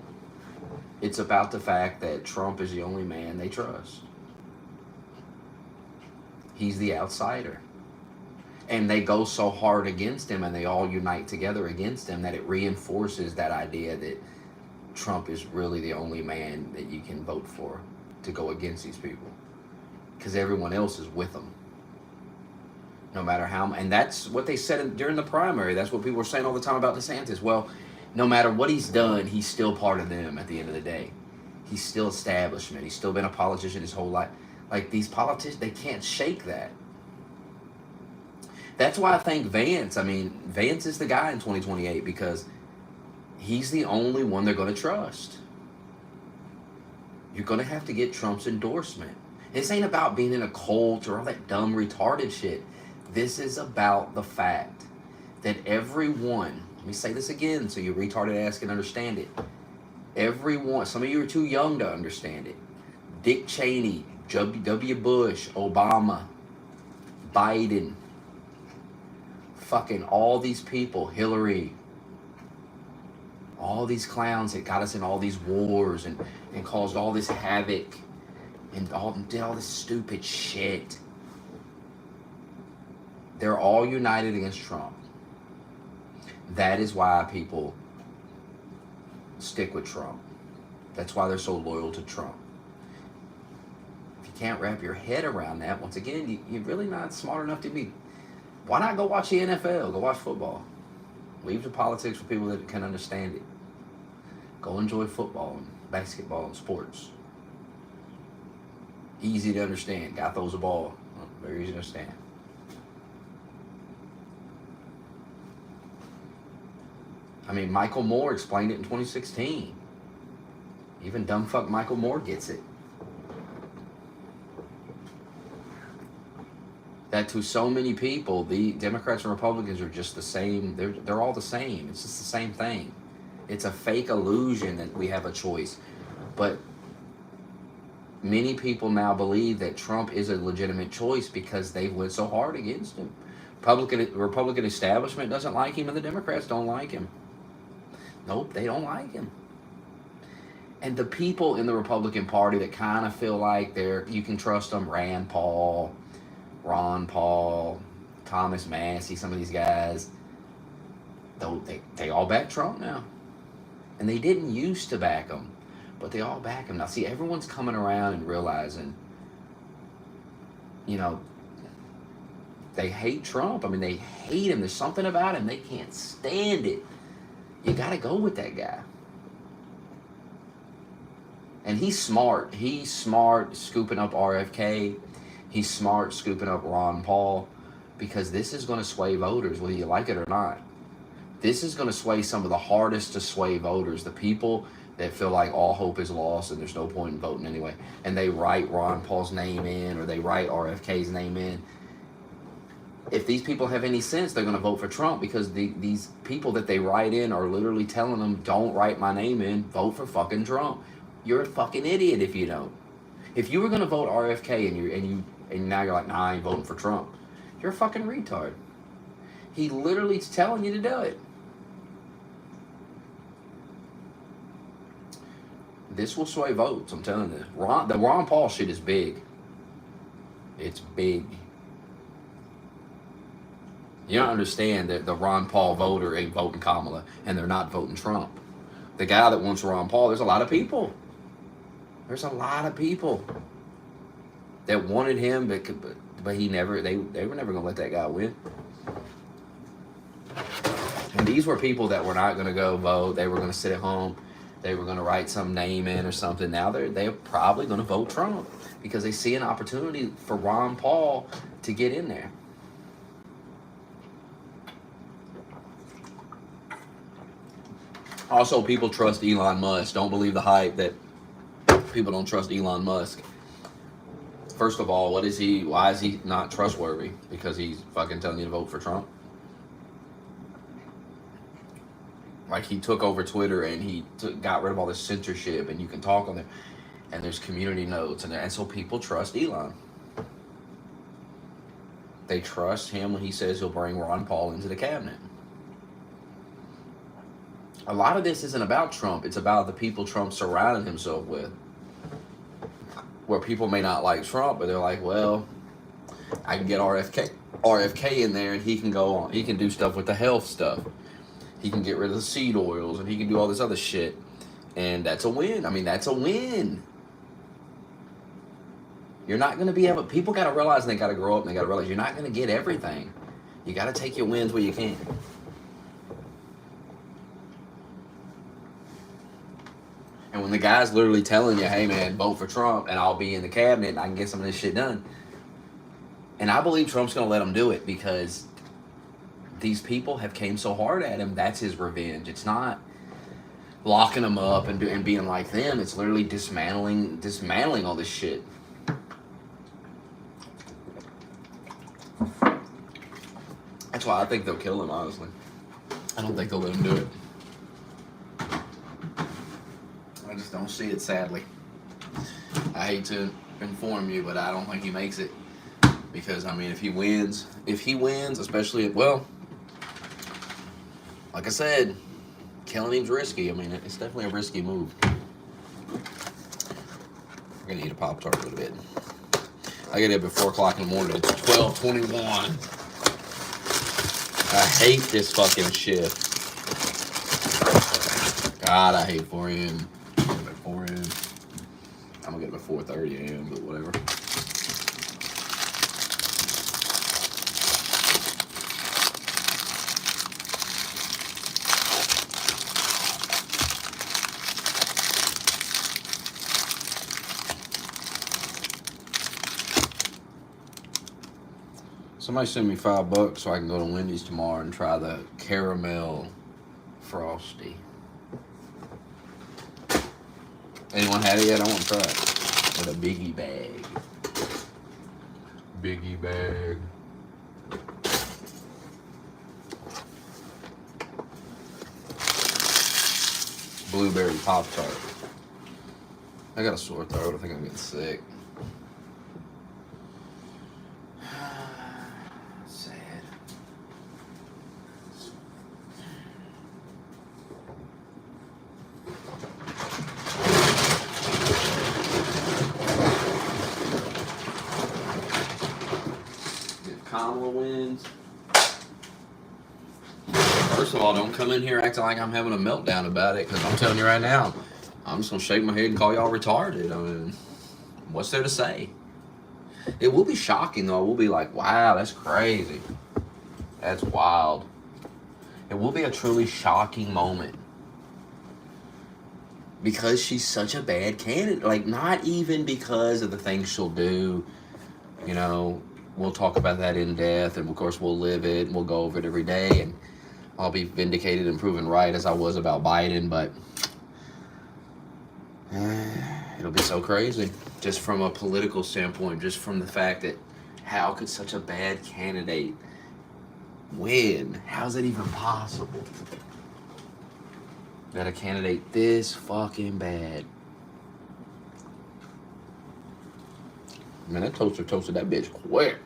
[SPEAKER 1] It's about the fact that Trump is the only man they trust. He's the outsider. And they go so hard against him and they all unite together against him that it reinforces that idea that Trump is really the only man that you can vote for to go against these people. Because everyone else is with them. No matter how, and that's what they said during the primary. That's what people were saying all the time about DeSantis. Well, no matter what he's done, he's still part of them at the end of the day. He's still establishment. He's still been a politician his whole life. Like these politicians, they can't shake that. That's why I think Vance is the guy in 2028 because he's the only one they're going to trust. You're going to have to get Trump's endorsement. This ain't about being in a cult or all that dumb, retarded shit. This is about the fact that everyone, let me say this again so you retarded ass can understand it. Everyone, some of you are too young to understand it. Dick Cheney, W. Bush, Obama, Biden, fucking all these people, Hillary, all these clowns that got us in all these wars and caused all this havoc and did all this stupid shit. They're all united against Trump. That is why people stick with Trump. That's why they're so loyal to Trump. If you can't wrap your head around that, once again, you're really not smart enough to be. Why not go watch the NFL? Go watch football. Leave the politics for people that can understand it. Go enjoy football and basketball and sports. Easy to understand. Guy throws a ball. Very easy to understand. I mean, Michael Moore explained it in 2016. Even dumbfuck Michael Moore gets it. That to so many people, the Democrats and Republicans are just the same. They're all the same. It's just the same thing. It's a fake illusion that we have a choice. But many people now believe that Trump is a legitimate choice because they went so hard against him. Republican establishment doesn't like him and the Democrats don't like him. Nope, they don't like him. And the people in the Republican Party that kind of feel like you can trust them, Rand Paul, Ron Paul, Thomas Massey, some of these guys, they all back Trump now. And they didn't used to back him, but they all back him now. See, everyone's coming around and realizing, they hate Trump. I mean, they hate him. There's something about him. They can't stand it. You got to go with that guy. And he's smart. He's smart scooping up RFK. He's smart scooping up Ron Paul because this is going to sway voters, whether you like it or not. This is going to sway some of the hardest to sway voters, the people that feel like all hope is lost and there's no point in voting anyway. And they write Ron Paul's name in or they write RFK's name in. If these people have any sense, they're going to vote for Trump because these people that they write in are literally telling them, don't write my name in, vote for fucking Trump. You're a fucking idiot if you don't. If you were going to vote RFK and now you're like, nah, I ain't voting for Trump, you're a fucking retard. He literally is telling you to do it. This will sway votes, I'm telling you. The Ron Paul shit is big. It's big. You don't understand that the Ron Paul voter ain't voting Kamala and they're not voting Trump. The guy that wants Ron Paul, there's a lot of people. There's a lot of people that wanted him, but they were never going to let that guy win. And these were people that were not going to go vote. They were going to sit at home. They were going to write some name in or something. Now they're probably going to vote Trump because they see an opportunity for Ron Paul to get in there. Also, people trust Elon Musk. Don't believe the hype that people don't trust Elon Musk. First of all, what is he? Why is he not trustworthy? Because he's fucking telling you to vote for Trump. Like, he took over Twitter and he got rid of all this censorship, and you can talk on there, and there's community notes, and so people trust Elon. They trust him when he says he'll bring Ron Paul into the cabinet. A lot of this isn't about Trump. It's about the people Trump surrounded himself with. Where people may not like Trump, but they're like, well, I can get RFK in there, and he can go on. He can do stuff with the health stuff. He can get rid of the seed oils, and he can do all this other shit. And that's a win. I mean, that's a win. You're not going to be able... People got to realize, and they got to grow up, and they got to realize you're not going to get everything. You got to take your wins where you can. And when the guy's literally telling you, hey, man, vote for Trump, and I'll be in the cabinet, and I can get some of this shit done. And I believe Trump's going to let him do it, because these people have came so hard at him. That's his revenge. It's not locking them up and being like them. It's literally dismantling all this shit. That's why I think they'll kill him, honestly. I don't think they'll let him do it. I just don't see it, sadly. I hate to inform you, but I don't think he makes it. Because, I mean, if he wins, especially, well, like I said, killing him's risky. I mean, it's definitely a risky move. We're going to eat a Pop-Tart in a little bit. I get up at 4 o'clock in the morning. It's 12:21. I hate this fucking shift. God, I hate 4 a.m. I get up at 4 a.m. I'm going to get up at 4:30 a.m., but whatever. Somebody send me $5 so I can go to Wendy's tomorrow and try the caramel frosty. Anyone had it yet? I want to try it. With a biggie bag. Biggie bag. Blueberry Pop-Tart. I got a sore throat. I think I'm getting sick. Kamala wins. First of all, don't come in here acting like I'm having a meltdown about it, because I'm telling you right now, I'm just going to shake my head and call y'all retarded. I mean, what's there to say? It will be shocking, though. We'll be like, wow, that's crazy. That's wild. It will be a truly shocking moment. Because she's such a bad candidate. Like, not even because of the things she'll do. You know, we'll talk about that in depth, and of course we'll live it, and we'll go over it every day, and I'll be vindicated and proven right as I was about Biden, but it'll be so crazy. Just from a political standpoint, just from the fact that how could such a bad candidate win? How's it even possible? That a candidate this fucking bad. Man, that toaster toasted that bitch quick.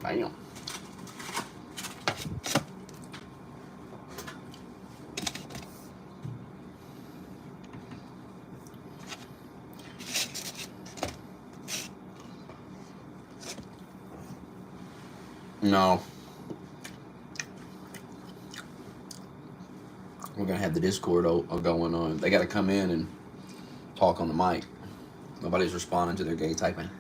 [SPEAKER 1] Bam. No. We're going to have the Discord going on. They got to come in and talk on the mic. Nobody's responding to their gay typing.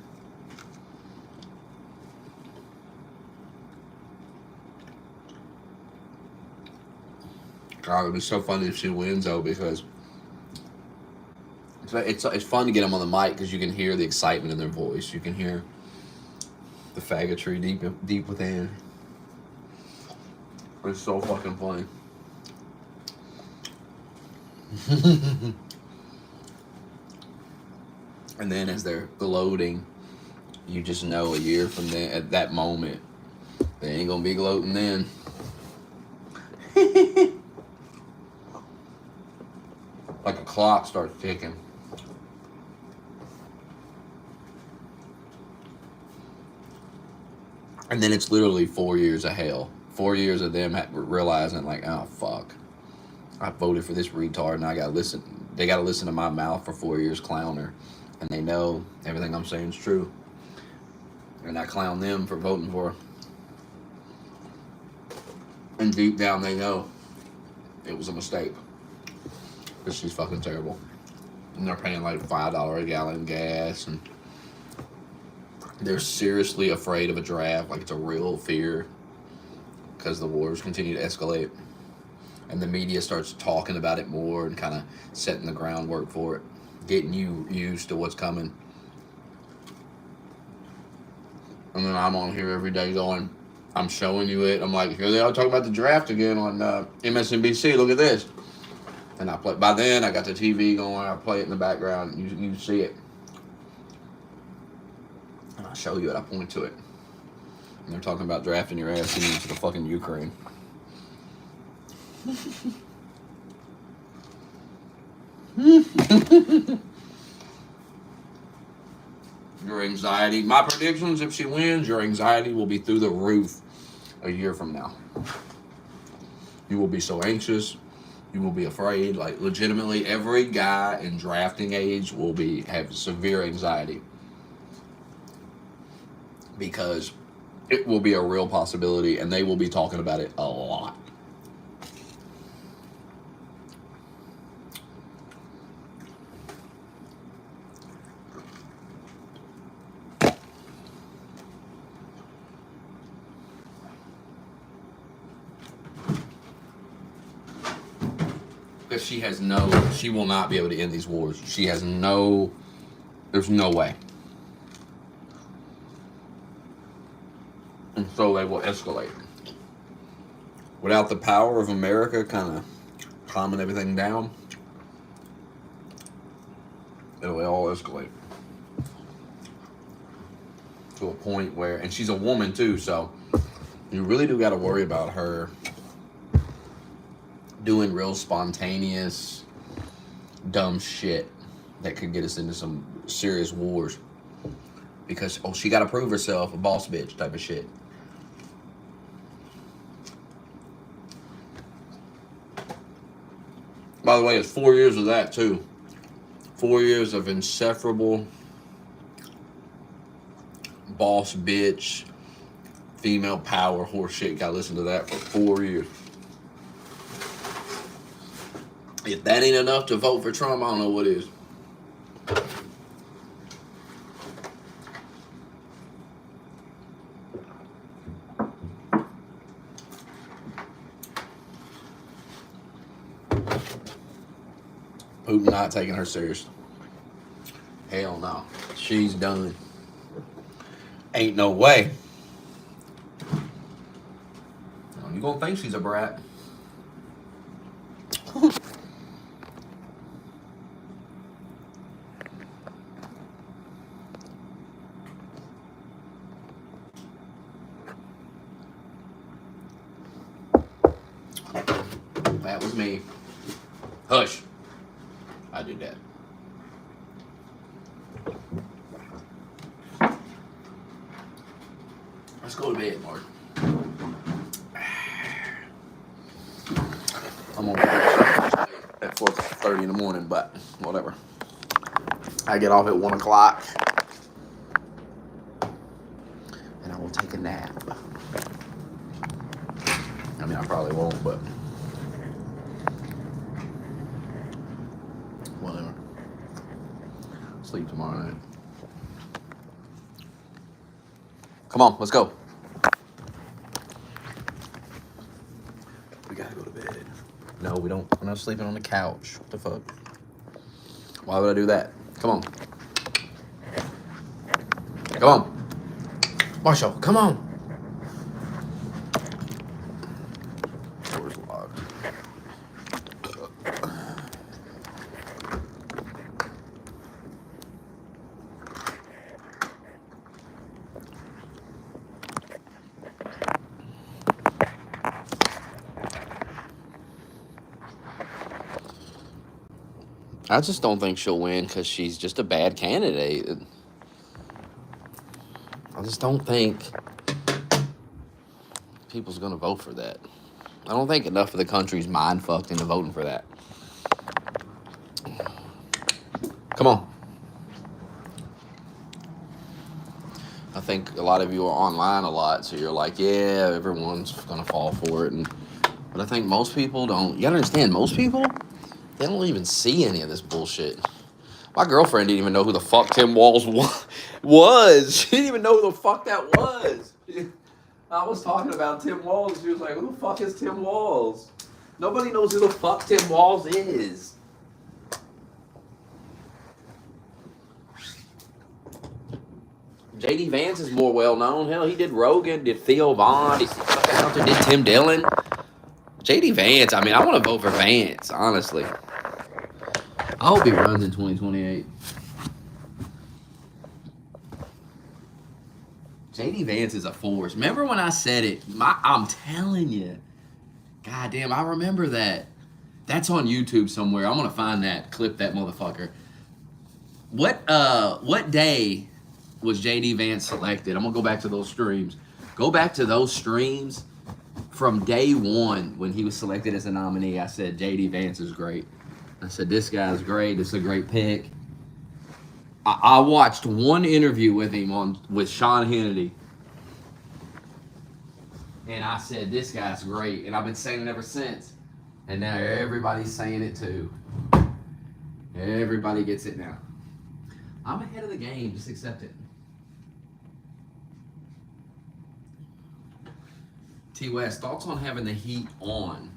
[SPEAKER 1] God, it'd be so funny if she wins, though, because it's fun to get them on the mic because you can hear the excitement in their voice. You can hear the faggotry deep within. It's so fucking funny. And then as they're gloating, you just know a year from then, at that moment, they ain't gonna be gloating then. Like a clock starts ticking. And then it's literally 4 years of hell. 4 years of them realizing, like, oh, fuck. I voted for this retard and I gotta listen. They gotta listen to my mouth for 4 years, clown her. And they know everything I'm saying is true. And I clown them for voting for her. And deep down they know it was a mistake. Because she's fucking terrible. And they're paying like $5 a gallon gas. And they're seriously afraid of a draft. Like, it's a real fear. Because the wars continue to escalate. And the media starts talking about it more and kind of setting the groundwork for it. Getting you used to what's coming. And then I'm on here every day going, I'm showing you it. I'm like, here they are talking about the draft again on MSNBC. Look at this. And I play. By then, I got the TV going. I play it in the background. You see it. And I'll show you it. I point to it. And they're talking about drafting your ass into the fucking Ukraine. Your anxiety. My predictions, if she wins, your anxiety will be through the roof a year from now. You will be so anxious. You will be afraid. Like, legitimately, every guy in drafting age will have severe anxiety. Because it will be a real possibility, and they will be talking about it a lot. Because she will not be able to end these wars. There's no way. And so they will escalate. Without the power of America kind of calming everything down, it'll all escalate. To a point where, and she's a woman too, so you really do got to worry about her doing real spontaneous, dumb shit that could get us into some serious wars. Because, she got to prove herself a boss bitch type of shit. By the way, it's 4 years of that too. 4 years of insufferable boss bitch, female power horse shit. Gotta listen to that for 4 years. If that ain't enough to vote for Trump, I don't know what is. Putin not taking her serious. Hell no. She's done. Ain't no way. You gonna think she's a brat. That was me. Hush. I did that. Let's go to bed, Mark. I'm gonna at 4:30 in the morning, but whatever. I get off at 1 o'clock, and I will take a nap. I mean, I probably won't, but whatever. Sleep tomorrow night. Come on, let's go. We gotta go to bed. No, we don't. We're not sleeping on the couch. What the fuck? Why would I do that? Come on. Come on. Marshall, come on. Door's locked. I just don't think she'll win because she's just a bad candidate. I just don't think people's going to vote for that. I don't think enough of the country's mind fucked into voting for that. Come on. I think a lot of you are online a lot, so you're like, yeah, everyone's going to fall for it. But I think most people don't. You got to understand, most people, they don't even see any of this bullshit. My girlfriend didn't even know who the fuck Tim Walz was. She didn't even know who the fuck that was. I was talking about Tim Walz. She was like, who the fuck is Tim Walz? Nobody knows who the fuck Tim Walz is. J.D. Vance is more well known. Hell, he did Rogan, did Theo Vaughn, did Tim Dillon. J.D. Vance, I mean, I want to vote for Vance, honestly. I hope he runs in 2028. J.D. Vance is a force. Remember when I said it? I'm telling you. God damn, I remember that. That's on YouTube somewhere. I'm going to find that, clip that motherfucker. What day was J.D. Vance selected? I'm going to go back to those streams. Go back to those streams from day one when he was selected as a nominee. I said, J.D. Vance is great. I said, this guy's great. This is a great pick. I watched one interview with him with Sean Hannity. And I said, this guy's great. And I've been saying it ever since. And now everybody's saying it too. Everybody gets it now. I'm ahead of the game. Just accept it. T. West, thoughts on having the heat on?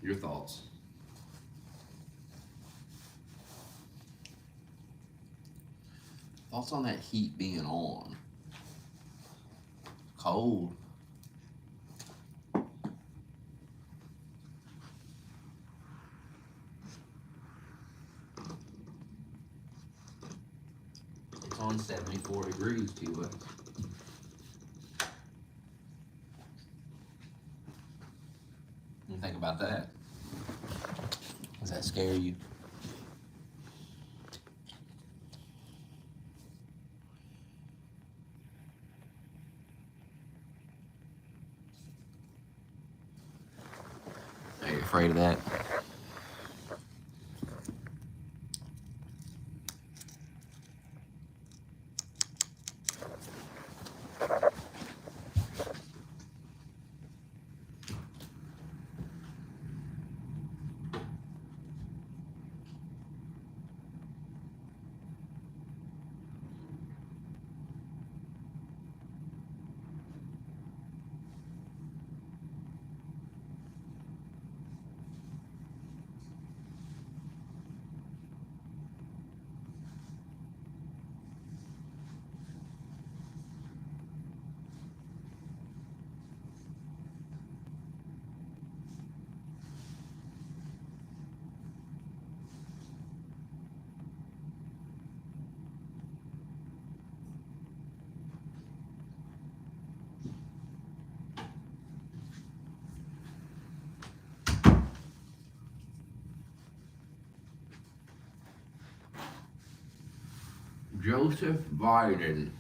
[SPEAKER 1] Your thoughts? Thoughts on that heat being on? Cold. It's on 74 degrees, T. West. What do you think about that? Does that scare you? Are you afraid of that? Joseph Biden.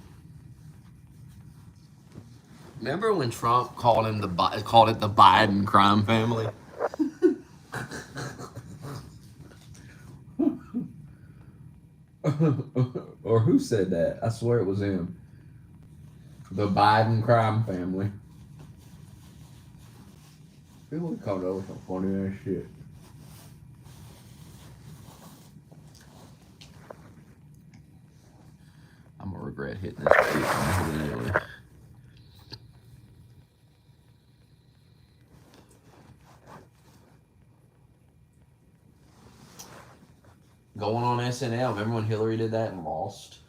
[SPEAKER 1] Remember when Trump called it the Biden crime family? Or who said that? I swear it was him. The Biden crime family. People would call those some funny ass shit. I'm gonna regret hitting this page anyway. Going on SNL. Remember when Hillary did that and lost?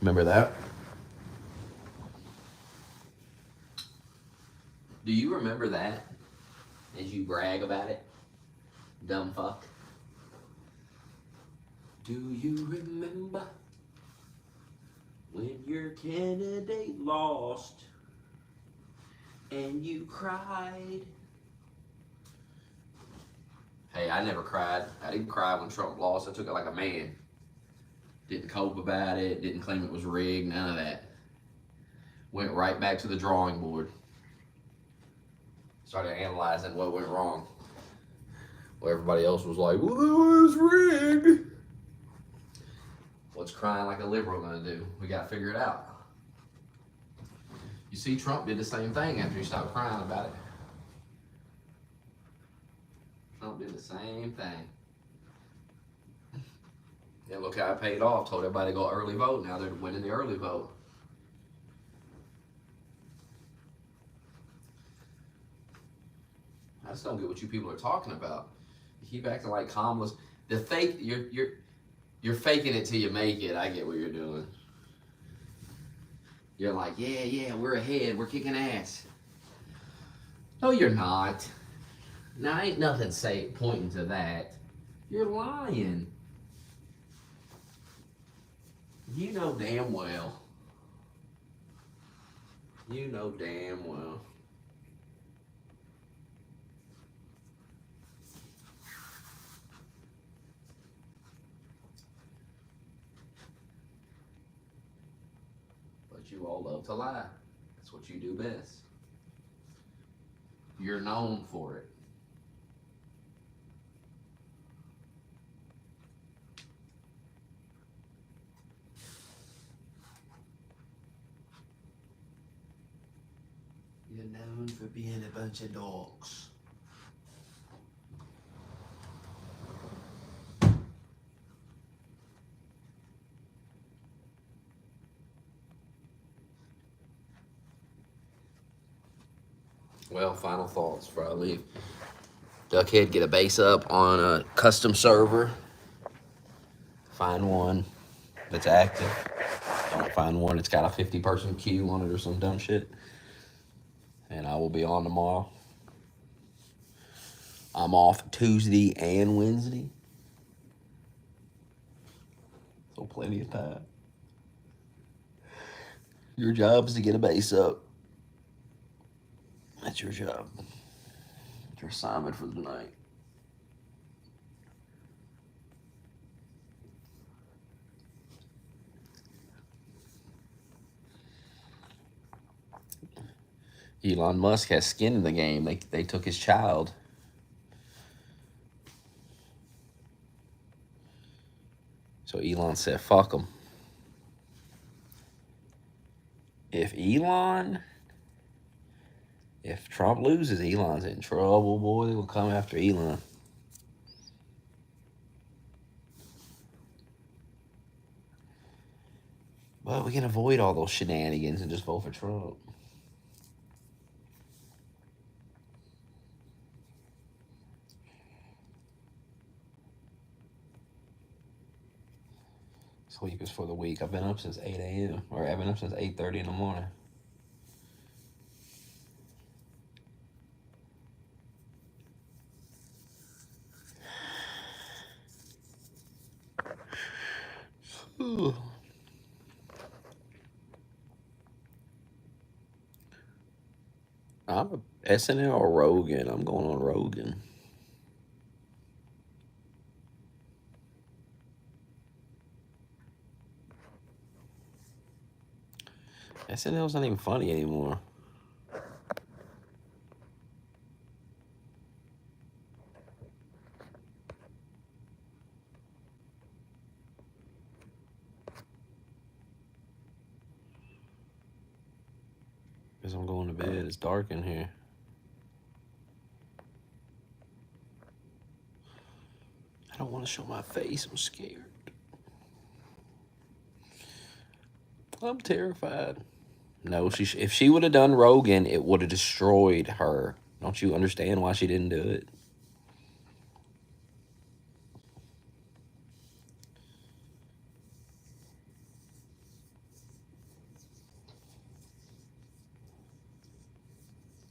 [SPEAKER 1] Remember that? Do you remember that? As you brag about it? Dumb fuck. Do you remember when your candidate lost And you cried. Hey, I never cried. I didn't cry when Trump lost. I took it like a man. Didn't cope about it. Didn't claim it was rigged. None of that. Went right back to the drawing board. Started analyzing what went wrong. Well, everybody else was like, well, it was rigged. What's crying like a liberal gonna do? We gotta figure it out. You see, Trump did the same thing after he stopped crying about it. Trump did the same thing. And look how it paid off. Told everybody to go early vote. Now they're winning the early vote. I just don't get what you people are talking about. You keep acting like Kamala's the fake. You're faking it till you make it. I get what you're doing. You're like, yeah, we're ahead. We're kicking ass. No, you're not. Now, ain't nothing pointing to that. You're lying. You know damn well. You know damn well. But you all love to lie. That's what you do best. You're known for it. You're known for being a bunch of dogs. Well, final thoughts before I leave. Duckhead, get a base up on a custom server. Find one that's active. Don't find one that's got a 50-person queue on it or some dumb shit. And I will be on tomorrow. I'm off Tuesday and Wednesday. So plenty of time. Your job is to get a base up. That's your job. That's your assignment for the night. Elon Musk has skin in the game. They took his child. So Elon said, fuck him. If Trump loses, Elon's in trouble, boy. They will come after Elon. But we can avoid all those shenanigans and just vote for Trump. Sleep is for the weak. I've been up since 8 a.m. Or I've been up since 8:30 in the morning. I'm a SNL or Rogan. I'm going on Rogan. SNL's not even funny anymore. As I'm going to bed, it's dark in here. I don't want to show my face. I'm scared. I'm terrified. No, if she would have done Rogan, it would have destroyed her. Don't you understand why she didn't do it?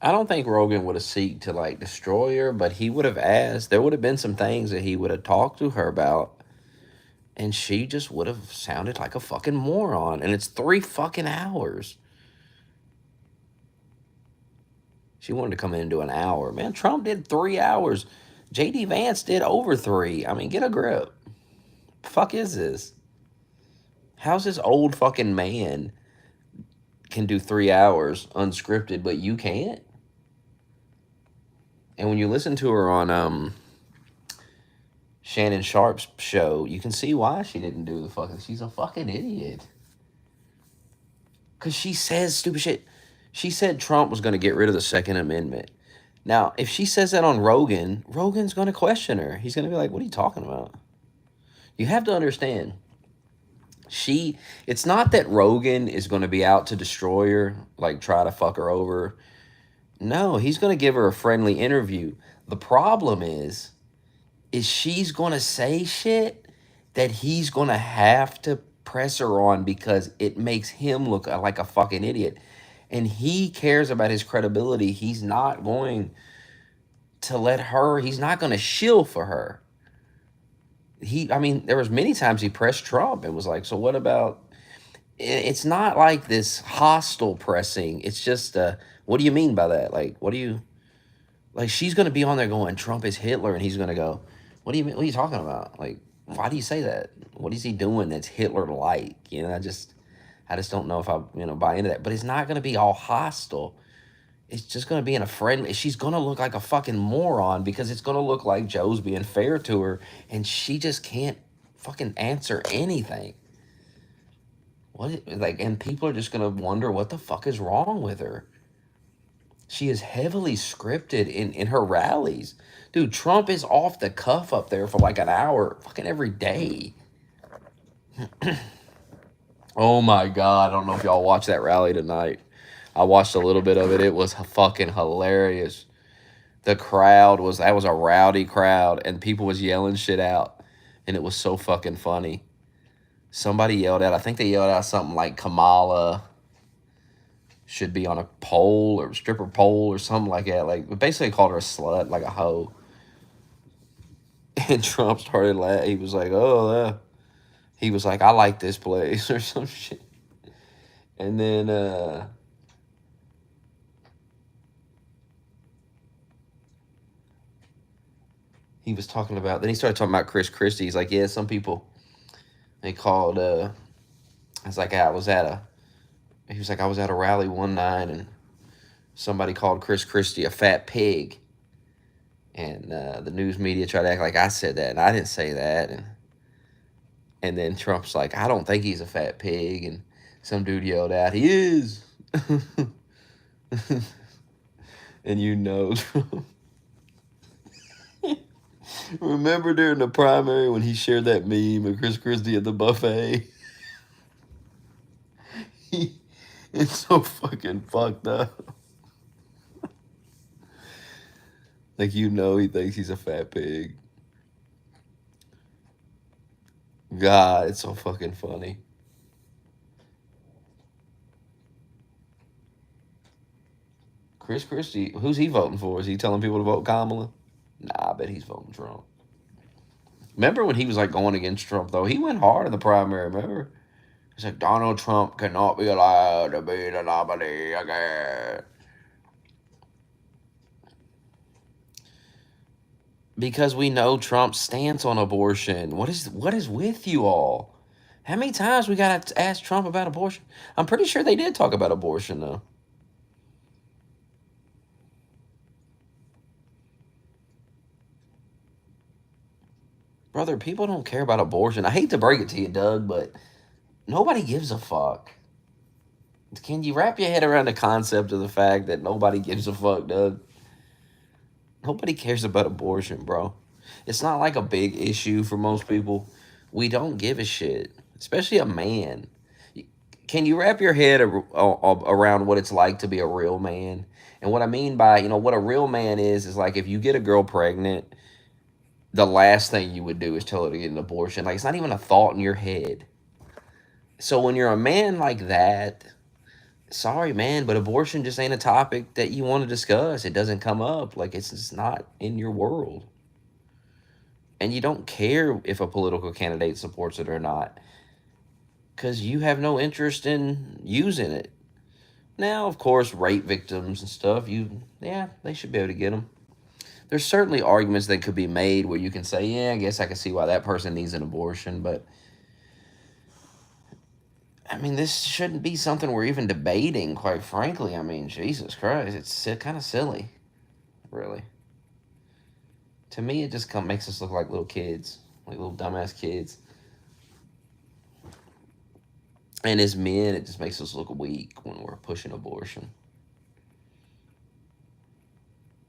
[SPEAKER 1] I don't think Rogan would have seeked to like destroy her, but he would have asked. There would have been some things that he would have talked to her about, and she just would have sounded like a fucking moron. And it's 3 fucking hours. She wanted to come in and do an hour. Man, Trump did 3 hours. JD Vance did over 3. I mean, get a grip. Fuck is this? How's this old fucking man can do 3 hours unscripted, but you can't? And when you listen to her on Shannon Sharp's show, you can see why she didn't do the fucking. She's a fucking idiot. Because she says stupid shit. She said Trump was going to get rid of the Second Amendment. Now, if she says that on Rogan, Rogan's going to question her. He's going to be like, what are you talking about? You have to understand. It's not that Rogan is going to be out to destroy her, like try to fuck her over. No, he's going to give her a friendly interview. The problem is she's going to say shit that he's going to have to press her on because it makes him look like a fucking idiot. And he cares about his credibility. He's not going to let her, he's not going to shill for her. I mean, there was many times he pressed Trump and was like, so what about, it's not like this hostile pressing. It's just, what do you mean by that? Like, like she's going to be on there going, Trump is Hitler. And he's going to go, what do you mean? What are you talking about? Like, why do you say that? What is he doing that's Hitler-like? You know, I just don't know if I, buy into that. But it's not going to be all hostile. It's just going to be in a friendly, she's going to look like a fucking moron because it's going to look like Joe's being fair to her and she just can't fucking answer anything. And people are just going to wonder what the fuck is wrong with her. She is heavily scripted in her rallies. Dude, Trump is off the cuff up there for like an hour fucking every day. Oh my God. I don't know if y'all watched that rally tonight. I watched a little bit of it. It was fucking hilarious. The crowd that was a rowdy crowd and people was yelling shit out. And it was so fucking funny. Somebody yelled out, I think they yelled out something like Kamala should be on a pole or stripper pole or something like that. Like basically called her a slut, like a hoe. And Trump started laughing. He was like, he was like, I like this place or some shit. And then he was talking about, then he started talking about Christie. He's like, yeah, some people, they called, it's like he was at a rally one night and somebody called Christie a fat pig. And the news media tried to act like I said that, and I didn't say that. And then Trump's like, I don't think he's a fat pig. And some dude yelled out, he is. And remember during the primary when he shared that meme of Christie at the buffet? It's so fucking fucked up. Like, he thinks he's a fat pig. God, it's so fucking funny. Christie, who's he voting for? Is he telling people to vote Kamala? Nah, I bet he's voting Trump. Remember when he was like going against Trump, though? He went hard in the primary, remember? He's like, Donald Trump cannot be allowed to be the nominee again. Because we know Trump's stance on abortion. What is with you all? How many times we got to ask Trump about abortion? I'm pretty sure they did talk about abortion, though. Brother, people don't care about abortion. I hate to break it to you, Doug, but nobody gives a fuck. Can you wrap your head around the concept of the fact that nobody gives a fuck, Doug? Nobody cares about abortion, bro. It's not like a big issue for most people. We don't give a shit, especially a man. Can you wrap your head around what it's like to be a real man? And what I mean by, what a real man is like if you get a girl pregnant, the last thing you would do is tell her to get an abortion. Like, it's not even a thought in your head. So when you're a man like that, sorry, man, but abortion just ain't a topic that you want to discuss. It doesn't come up. Like, it's just not in your world. And you don't care if a political candidate supports it or not because you have no interest in using it. Now, of course, rape victims and stuff, yeah, they should be able to get them. There's certainly arguments that could be made where you can say, yeah, I guess I can see why that person needs an abortion, but I mean, this shouldn't be something we're even debating, quite frankly. I mean, Jesus Christ, it's kind of silly, really. To me, it just makes us look like little kids, like little dumbass kids. And as men, it just makes us look weak when we're pushing abortion.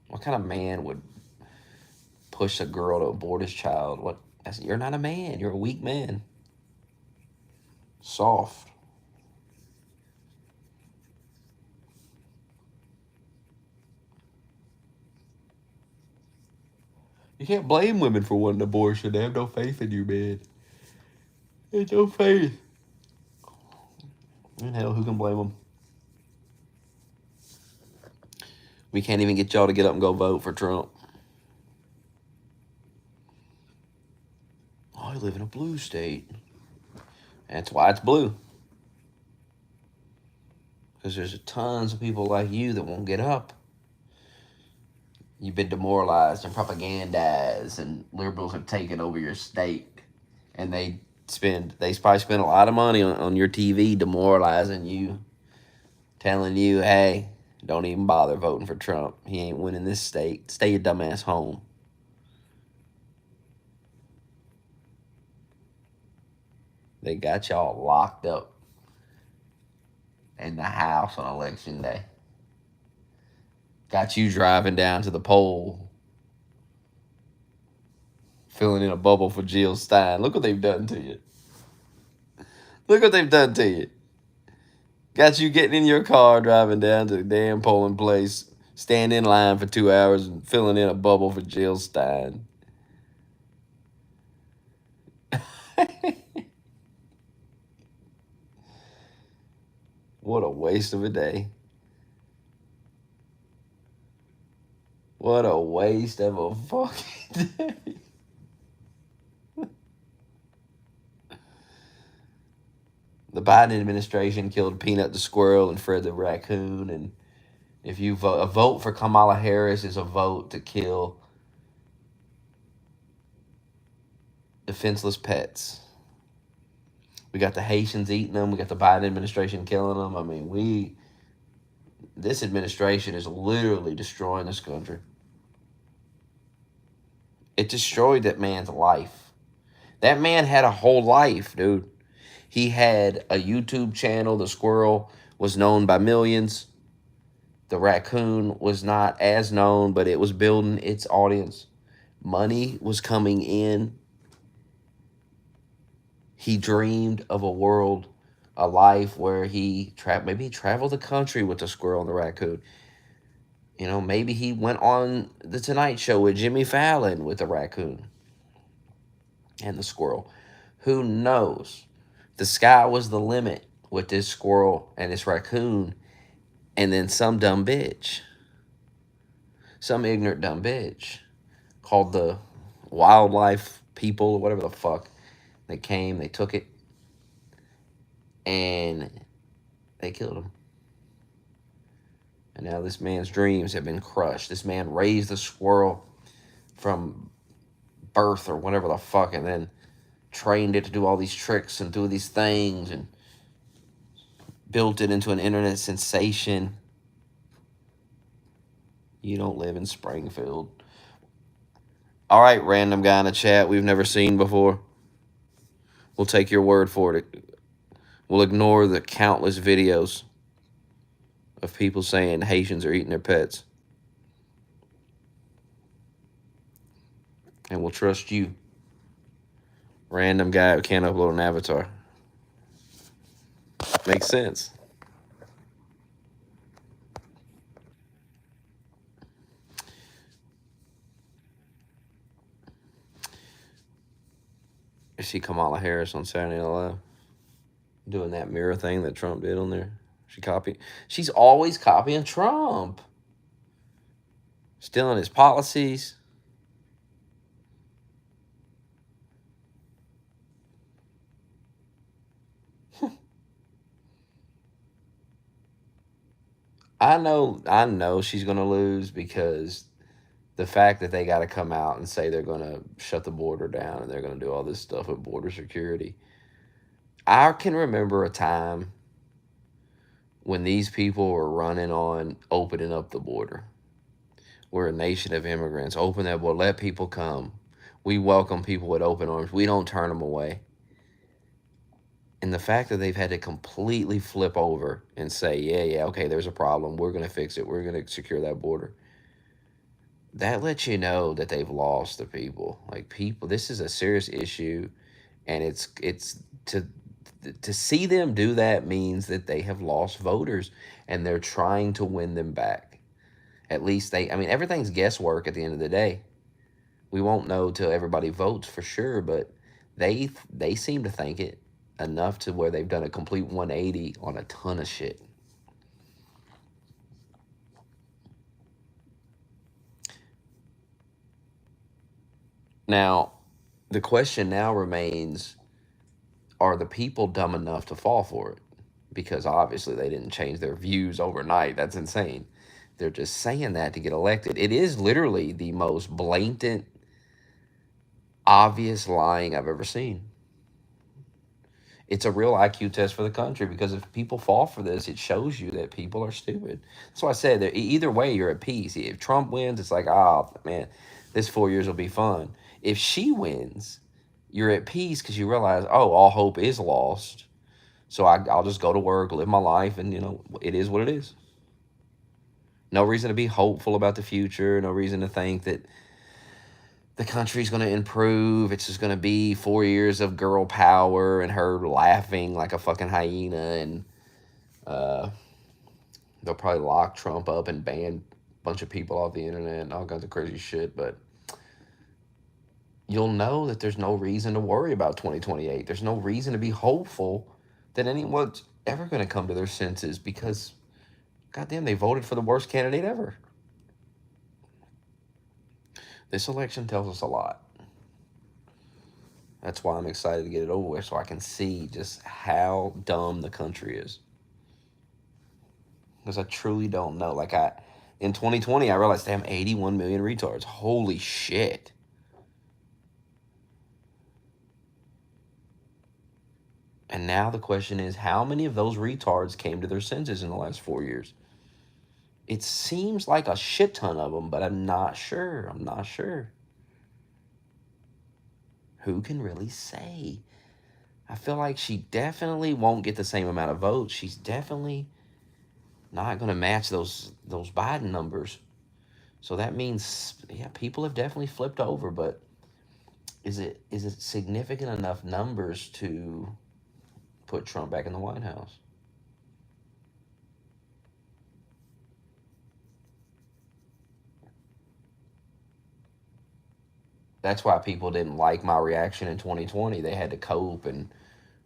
[SPEAKER 1] What kind of man would push a girl to abort his child? You're not a man. You're a weak man. Soft. You can't blame women for wanting an abortion. They have no faith in you, man. There's no faith. And hell, who can blame them? We can't even get y'all to get up and go vote for Trump. Oh, you live in a blue state. That's why it's blue. Because there's tons of people like you that won't get up. You've been demoralized and propagandized, and liberals have taken over your state. And they probably spend a lot of money on your TV demoralizing you, telling you, hey, don't even bother voting for Trump. He ain't winning this state. Stay your dumb ass home. They got y'all locked up in the house on election day. Got you driving down to the poll, filling in a bubble for Jill Stein. Look what they've done to you. Look what they've done to you. Got you getting in your car, driving down to the damn polling place, standing in line for 2 hours and filling in a bubble for Jill Stein. What a waste of a day. What a waste of a fucking day. The Biden administration killed Peanut the squirrel and Fred the raccoon. And if you vote, a vote for Kamala Harris is a vote to kill defenseless pets. We got the Haitians eating them. We got the Biden administration killing them. I mean, this administration is literally destroying this country. It destroyed that man's life. That man had a whole life, dude. He had a YouTube channel. The squirrel was known by millions. The raccoon was not as known, but it was building its audience. Money was coming in. He dreamed of a world, a life where maybe he traveled the country with the squirrel and the raccoon. You know, maybe he went on the Tonight Show with Jimmy Fallon with the raccoon and the squirrel. Who knows? The sky was the limit with this squirrel and this raccoon, and then some dumb bitch, some ignorant dumb bitch called the wildlife people or whatever the fuck. They came, they took it, and they killed him. And now this man's dreams have been crushed. This man raised the squirrel from birth or whatever the fuck, and then trained it to do all these tricks and do these things and built it into an internet sensation. You don't live in Springfield. All right, random guy in the chat we've never seen before. We'll take your word for it. We'll ignore the countless videos of people saying Haitians are eating their pets. And we'll trust you. Random guy who can't upload an avatar. Makes sense. I see Kamala Harris on Saturday Night Live doing that mirror thing that Trump did on there. She's always copying Trump. Stealing his policies. I know she's gonna lose because the fact that they got to come out and say they're gonna shut the border down and they're gonna do all this stuff with border security. I can remember a time when these people were running on opening up the border. We're a nation of immigrants. Open that border. Let people come. We welcome people with open arms. We don't turn them away. And the fact that they've had to completely flip over and say, yeah, okay, there's a problem. We're going to fix it. We're going to secure that border. That lets you know that they've lost the people. Like, people, this is a serious issue. And it's to see them do that means that they have lost voters and they're trying to win them back. At least I mean, everything's guesswork at the end of the day. We won't know till everybody votes for sure, but they seem to think it enough to where they've done a complete 180 on a ton of shit. Now, the question now remains, are the people dumb enough to fall for it? Because obviously they didn't change their views overnight. That's insane. They're just saying that to get elected. It is literally the most blatant, obvious lying I've ever seen. It's a real IQ test for the country because if people fall for this, it shows you that people are stupid. That's why I said that either way, you're at peace. If Trump wins, it's like, oh, man, this 4 years will be fun. If she wins, you're at peace because you realize, oh, all hope is lost. So I'll just go to work, live my life, and, it is what it is. No reason to be hopeful about the future. No reason to think that the country's going to improve. It's just going to be 4 years of girl power and her laughing like a fucking hyena. And they'll probably lock Trump up and ban a bunch of people off the internet and all kinds of crazy shit. But you'll know that there's no reason to worry about 2028. There's no reason to be hopeful that anyone's ever going to come to their senses because, goddamn, they voted for the worst candidate ever. This election tells us a lot. That's why I'm excited to get it over with so I can see just how dumb the country is. Because I truly don't know. In 2020, I realized, damn, 81 million retards. Holy shit. And now the question is, how many of those retards came to their senses in the last 4 years? It seems like a shit ton of them, but I'm not sure. Who can really say? I feel like she definitely won't get the same amount of votes. She's definitely not going to match those Biden numbers. So that means, yeah, people have definitely flipped over, but is it significant enough numbers to put Trump back in the White House? That's why people didn't like my reaction in 2020. They had to cope and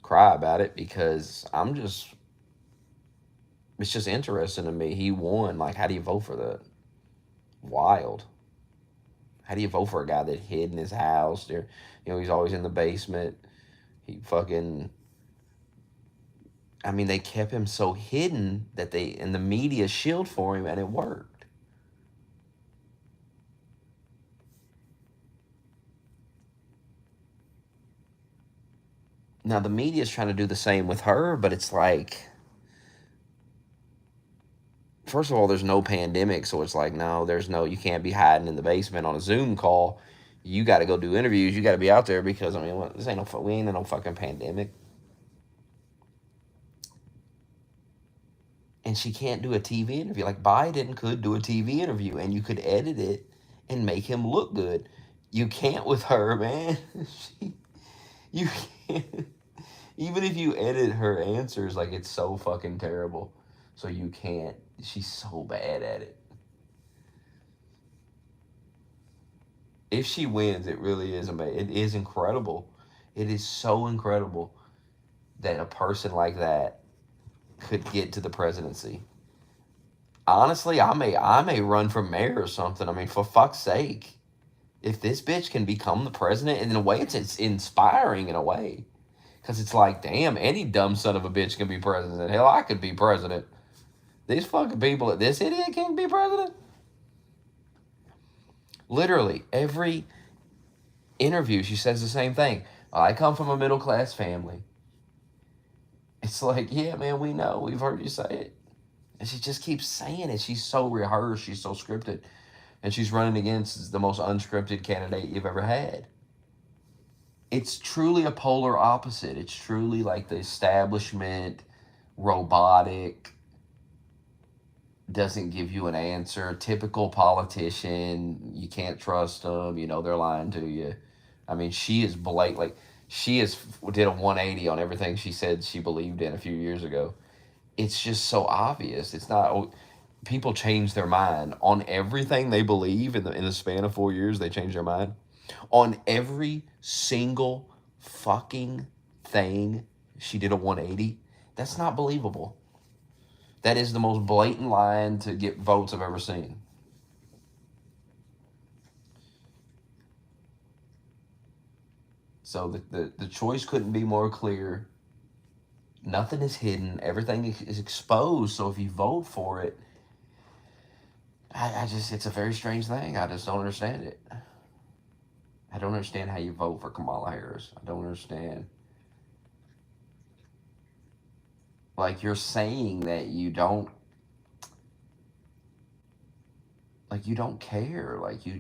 [SPEAKER 1] cry about it because it's just interesting to me. He won. Like, how do you vote for that? Wild. How do you vote for a guy that hid in his house? He's always in the basement. He fucking, I mean, they kept him so hidden that and the media shield for him, and it worked. Now, the media is trying to do the same with her, but it's like, first of all, there's no pandemic, so it's like, no, you can't be hiding in the basement on a Zoom call. You got to go do interviews. You got to be out there because, I mean, we ain't in no fucking pandemic. And she can't do a TV interview. Like, Biden could do a TV interview, and you could edit it and make him look good. You can't with her, man. You can't. Even if you edit her answers, like, it's so fucking terrible. So you can't. She's so bad at it. If she wins, it really is amazing. It is incredible. It is so incredible that a person like that could get to the presidency. Honestly, I may run for mayor or something. I mean, for fuck's sake. If this bitch can become the president, and in a way, it's inspiring in a way. Because it's like, damn, any dumb son of a bitch can be president. Hell, I could be president. These fucking people, this idiot can't be president? Literally, every interview, she says the same thing. I come from a middle-class family. It's like, yeah, man, we know. We've heard you say it. And she just keeps saying it. She's so rehearsed. She's so scripted. And she's running against the most unscripted candidate you've ever had. It's truly a polar opposite. It's truly like the establishment, robotic, doesn't give you an answer, typical politician. You can't trust them. You know, they're lying to you. I mean, she is blatant. Like, she did a 180 on everything she said she believed in a few years ago. It's just so obvious. It's not, people change their mind on everything they believe in the span of 4 years. They change their mind on every single fucking thing. She did a 180. That's not believable. That is the most blatant lying to get votes I've ever seen. So the choice couldn't be more clear. Nothing is hidden. Everything is exposed. So if you vote for it, I just, it's a very strange thing. I just don't understand it. I don't understand how you vote for Kamala Harris. I don't understand. Like, you're saying that you don't, like, you don't care. Like, you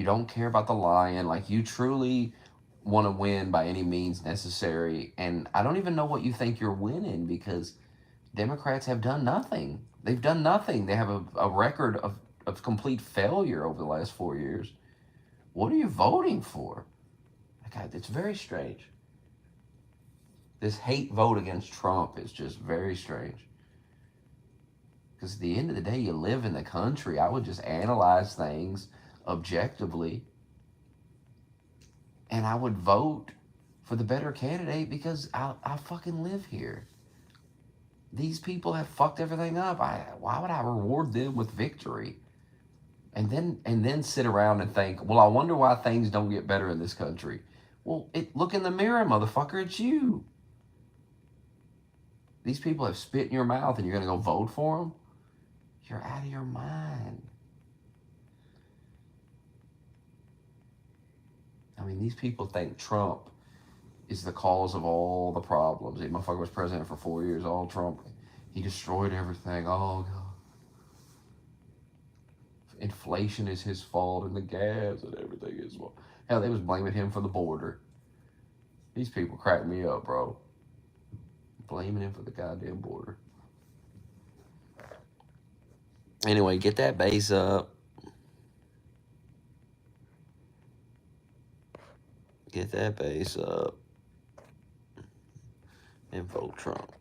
[SPEAKER 1] don't care about the lying. Like, you truly want to win by any means necessary. And I don't even know what you think you're winning, because Democrats have done nothing. They've done nothing. They have a record of complete failure over the last 4 years. What are you voting for? God, it's very strange. This hate vote against Trump is just very strange. Because at the end of the day, you live in the country. I would just analyze things objectively, and I would vote for the better candidate because I fucking live here. These people have fucked everything up. Why would I reward them with victory? And then sit around and think, well, I wonder why things don't get better in this country. Well, look in the mirror, motherfucker. It's you. These people have spit in your mouth, and you're going to go vote for them? You're out of your mind. I mean, these people think Trump is the cause of all the problems. That motherfucker was president for 4 years. All Trump, he destroyed everything. Oh, God. Inflation is his fault, and the gas and everything is fault. Hell, they was blaming him for the border. These people crack me up, bro. Blaming him for the goddamn border. Anyway, get that bass up. Get that bass up. And vote Trump.